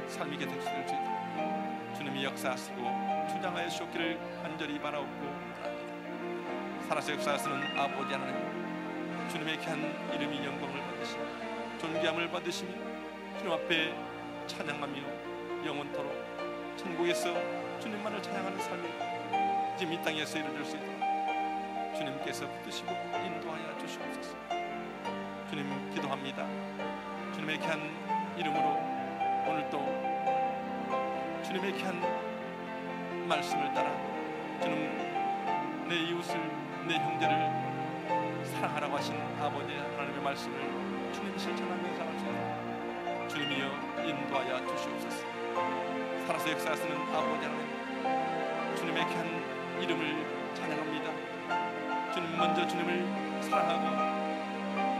삶이 될 수 있도록 주님이 역사하시고 주장하여 주셨기를 간절히 바라옵고 살아서 역사하시는 아버지 하나님 주님의 귀한 이름이 영광을 받으시며 존귀함을 받으시며 주님 앞에 찬양하며 영원토록 천국에서 주님만을 찬양하는 삶이 지금 이 땅에서 이루어질 수 있도록 주님께서 붙드시고 인도하여 주시옵소서. 주님 기도합니다. 주님의 귀한 이름으로 오늘도 주님의 귀한 말씀을 따라 주님 내 이웃을 내 형제를 사랑하라고 하신 아버지 하나님의 말씀을 주님 실천하며 살아갈 수 있도록 주님이여 인도하여 주시옵소서. 살아서 역사하시는 아버지 하나님 주님의 귀한 이름을 찬양합니다. 주님 먼저 주님을 사랑하고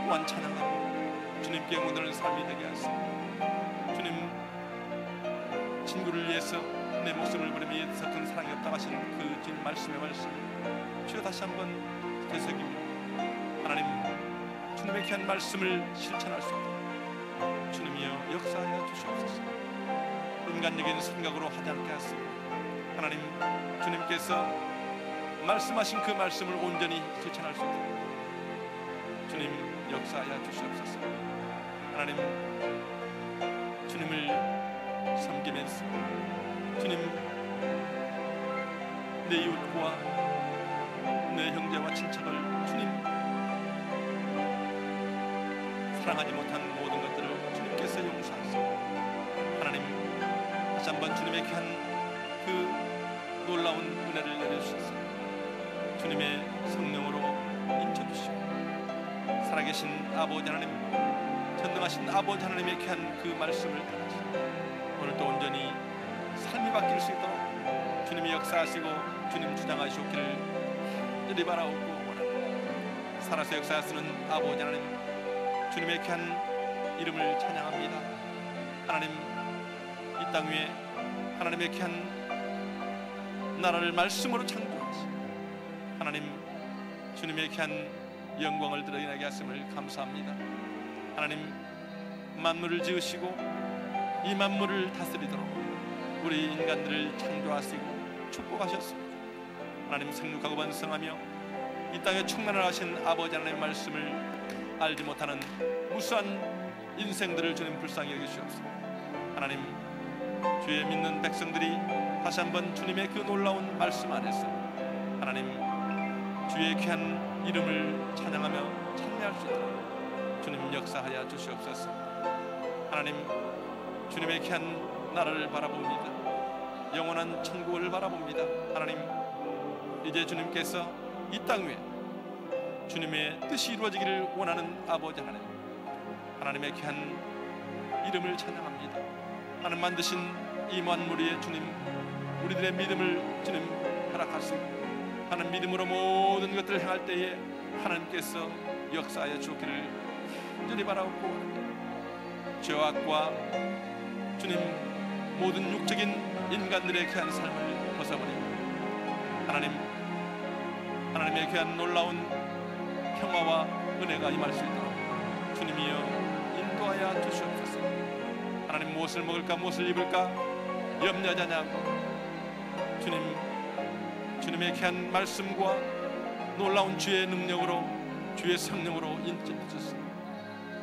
또한 찬양하고 주님께 영원하는 삶이 되게 하시고 주님 친구를 위해서 내 목숨을 버리며 위해서 큰 사랑이 없다고 하신 그 주님 말씀의 말씀 주여 다시 한번 되새기며 하나님 주님의 귀한 말씀을 실천할 수 있도록 주님이여 역사하여 주시옵소서. 인간적인 생각으로 하지 않게 하시고 하나님 주님께서 말씀하신 그 말씀을 온전히 실천할 수 있도록 주님 역사하여 주시옵소서. 하나님 주님을 섬기면서 주님 내 이웃과 내 형제와 친척을 주님 사랑하지 못한 모든 것들을 주님께서 용서하시고 하나님 다시 한번 주님의 귀한 그 놀라운 은혜를 내려주셔서 주님의 성령으로 인쳐주시고 살아계신 아버지 하나님, 전능하신 아버지 하나님의 귀한 그 말씀을 따라서 오늘도 온전히 삶이 바뀔 수 있도록 주님이 역사하시고 주님 주장하시옵기를 간절히 바라옵고 원합니다. 살아서 역사하시는 아버지 하나님, 주님의 귀한 이름을 찬양합니다. 하나님, 이 땅 위에 하나님의 귀한 나라를 말씀으로 창조하시 하나님, 주님의 귀한 영광을 드러나게 하심을 감사합니다. 하나님, 만물을 지으시고 이 만물을 다스리도록 우리 인간들을 창조하시고 축복하셨습니다. 하나님, 생육하고 번성하며 이 땅에 충만을 하신 아버지 하나님의 말씀을 알지 못하는 무수한 인생들을 주님 불쌍히 여기시옵소서. 하나님, 주의 믿는 백성들이 다시 한번 주님의 그 놀라운 말씀 안에서 하나님, 주의 귀한 이름을 찬양하며 찬미할 수 있도록 주님 역사하여 주시옵소서. 하나님, 주님의 귀한 나라를 바라봅니다. 영원한 천국을 바라봅니다. 하나님, 이제 주님께서 이 땅 위에 주님의 뜻이 이루어지기를 원하는 아버지 하나님, 하나님의 귀한 이름을 찬양합니다. 하나님 만드신 이 만물 위에 주님, 우리들의 믿음을 주님 허락하시고 하나님 믿음으로 모든 것들을 행할 때에 하나님께서 역사하여 주기를 간절히 바라옵고 원합니다. 죄악과 주님 모든 육적인 인간들의 귀한 삶을 벗어버리고 하나님의 귀한 놀라운 평화와 은혜가 임할 수 있도록 주님이여 인도하여 주시옵소서. 하나님, 무엇을 먹을까 무엇을 입을까 염려하지 않고 주님의 귀한 말씀과 놀라운 주의 능력으로 주의 성령으로 인도하소서.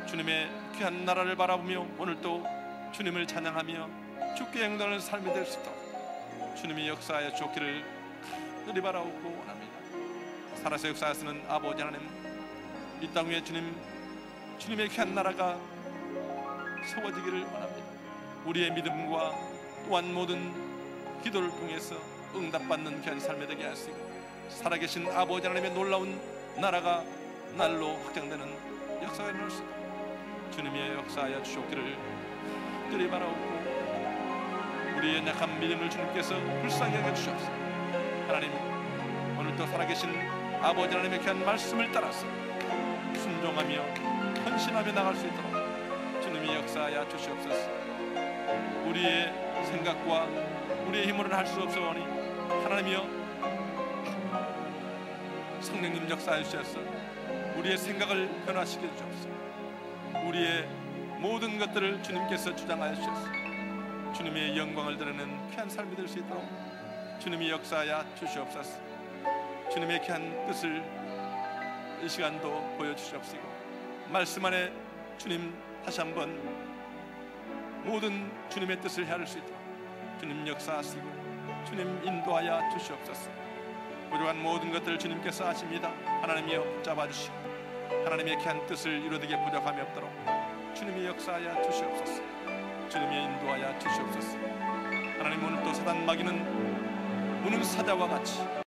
주님의 귀한 나라를 바라보며 오늘도 주님을 찬양하며 주께 행동하는 삶이 될 수 있도록 주님이 역사하여 주옵기를 간절히 바라옵고 원합니다. 살아서 역사하시는 아버지 하나님, 이 땅 위에 주님의 귀한 나라가 세워지기를 원합니다. 우리의 믿음과 또한 모든 기도를 통해서 응답받는 귀한 삶이 되게 하시고 살아계신 아버지 하나님의 놀라운 나라가 날로 확장되는 역사가 일어날 수 있도록 주님의 역사하여 주옵기를 간절히 바라옵고 우리의 연약한 믿음을 주님께서 불쌍히 여겨 주시옵소서. 하나님, 오늘도 살아계신 아버지 하나님의 귀한 말씀을 따라서 순종하며 헌신하며 나갈 수 있도록 주님이 역사하여 주시옵소서. 우리의 생각과 우리의 힘으로는 할 수 없사오니 하나님이여 성령님 역사하여 주셔서 우리의 생각을 변화시켜 주옵소서. 우리의 모든 것들을 주님께서 주장하여 주셔서 주님의 영광을 드러내는 귀한 삶이 될 수 있도록 주님이 역사하여 주시옵소서. 주님의 귀한 뜻을 이 시간도 보여주시옵시고 말씀 안에 주님 다시 한번 모든 주님의 뜻을 헤아릴 수 있도록 주님 역사하시고 주님 인도하여 주시옵소서. 부족한 모든 것들을 주님께서 아십니다. 하나님이여 붙잡아 주시고 하나님의 귀한 뜻을 이루어지게 부족함이 없도록 주님이 역사하여 주시옵소서. 주님이 인도하여 주시옵소서. 하나님, 오늘 또 사단 마귀는 무능 사자와 같이